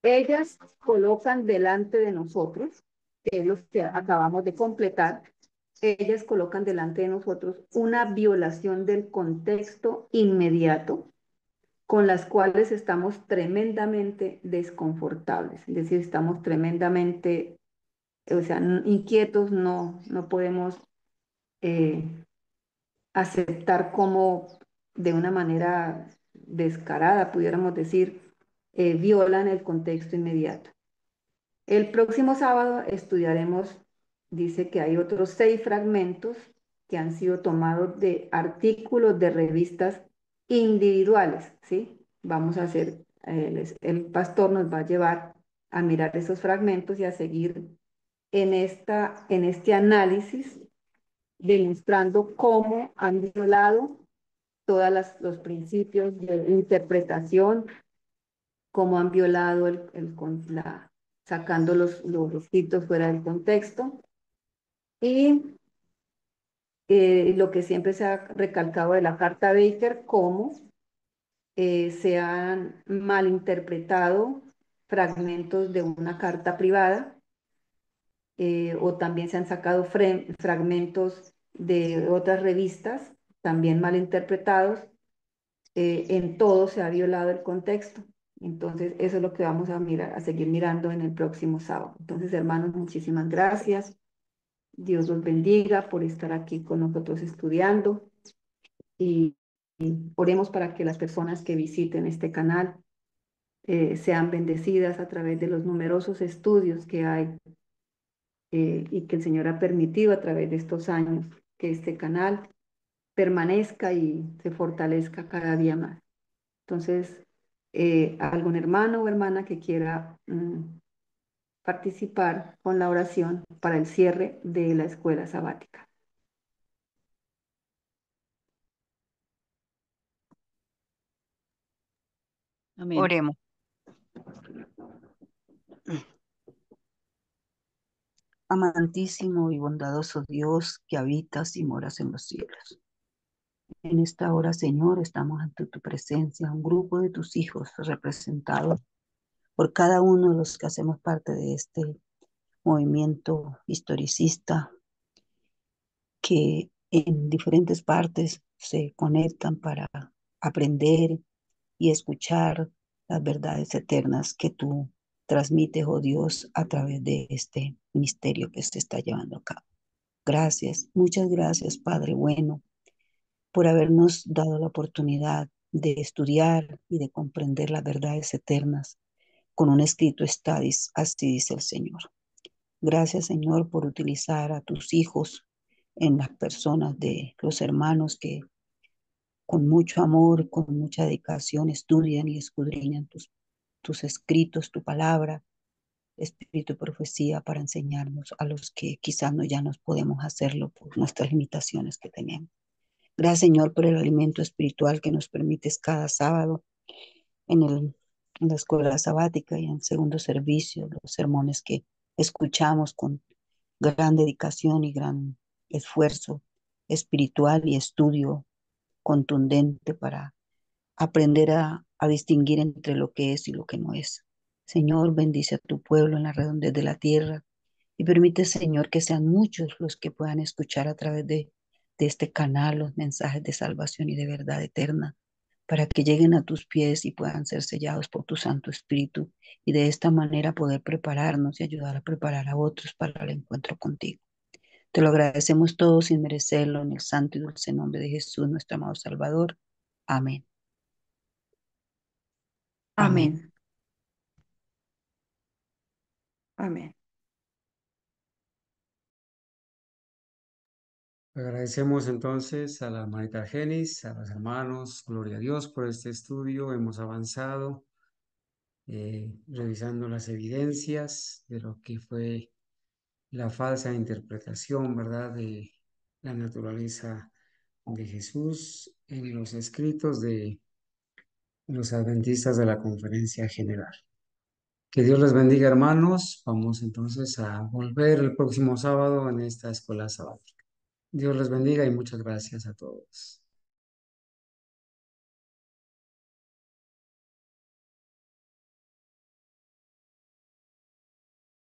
Ellas colocan delante de nosotros, que es lo que acabamos de completar, ellas colocan delante de nosotros una violación del contexto inmediato con las cuales estamos tremendamente desconfortables, es decir, estamos tremendamente, o sea, inquietos, no podemos eh, aceptar como de una manera descarada, pudiéramos decir, violan el contexto inmediato. El próximo sábado estudiaremos, dice que hay otros 6 fragmentos que han sido tomados de artículos de revistas individuales, ¿sí? Vamos a hacer, el pastor nos va a llevar a mirar esos fragmentos y a seguir en este análisis, demostrando cómo han violado todos los principios de interpretación, cómo han violado sacando los escritos fuera del contexto y lo que siempre se ha recalcado de la carta Baker, cómo se han malinterpretado fragmentos de una carta privada o también se han sacado fragmentos de otras revistas, también mal interpretados. En todo se ha violado el contexto. Entonces, eso es lo que vamos a mirar, a seguir mirando en el próximo sábado. Entonces, hermanos, muchísimas gracias. Dios los bendiga por estar aquí con nosotros estudiando y oremos para que las personas que visiten este canal sean bendecidas a través de los numerosos estudios que hay y que el Señor ha permitido a través de estos años que este canal permanezca y se fortalezca cada día más. Entonces, algún hermano o hermana que quiera participar con la oración para el cierre de la escuela sabática. Amén. Oremos. Amantísimo y bondadoso Dios que habitas y moras en los cielos. En esta hora, Señor, estamos ante tu presencia, un grupo de tus hijos representados por cada uno de los que hacemos parte de este movimiento historicista que en diferentes partes se conectan para aprender y escuchar las verdades eternas que tú transmites, oh Dios, a través de este misterio que se está llevando a cabo. Gracias, muchas gracias, Padre bueno, por habernos dado la oportunidad de estudiar y de comprender las verdades eternas con un escrito estadis, así dice el Señor. Gracias, Señor, por utilizar a tus hijos en las personas de los hermanos que con mucho amor, con mucha dedicación estudian y escudriñan tus escritos, tu palabra, espíritu y profecía para enseñarnos a los que quizás no ya nos podemos hacerlo por nuestras limitaciones que tenemos. Gracias, Señor, por el alimento espiritual que nos permites cada sábado en, en la escuela sabática y en segundo servicio, los sermones que escuchamos con gran dedicación y gran esfuerzo espiritual y estudio contundente para aprender a distinguir entre lo que es y lo que no es. Señor, bendice a tu pueblo en la redondez de la tierra y permite, Señor, que sean muchos los que puedan escuchar a través de este canal los mensajes de salvación y de verdad eterna, para que lleguen a tus pies y puedan ser sellados por tu Santo Espíritu y de esta manera poder prepararnos y ayudar a preparar a otros para el encuentro contigo. Te lo agradecemos todos sin merecerlo en el santo y dulce nombre de Jesús, nuestro amado Salvador. Amén. Amén. Amén. Amén. Agradecemos entonces a la hermanita Genis, a los hermanos, gloria a Dios por este estudio. Hemos avanzado revisando las evidencias de lo que fue la falsa interpretación, ¿verdad?, de la naturaleza de Jesús en los escritos de los adventistas de la Conferencia General. Que Dios les bendiga, hermanos. Vamos entonces a volver el próximo sábado en esta escuela sabática. Dios les bendiga y muchas gracias a todos.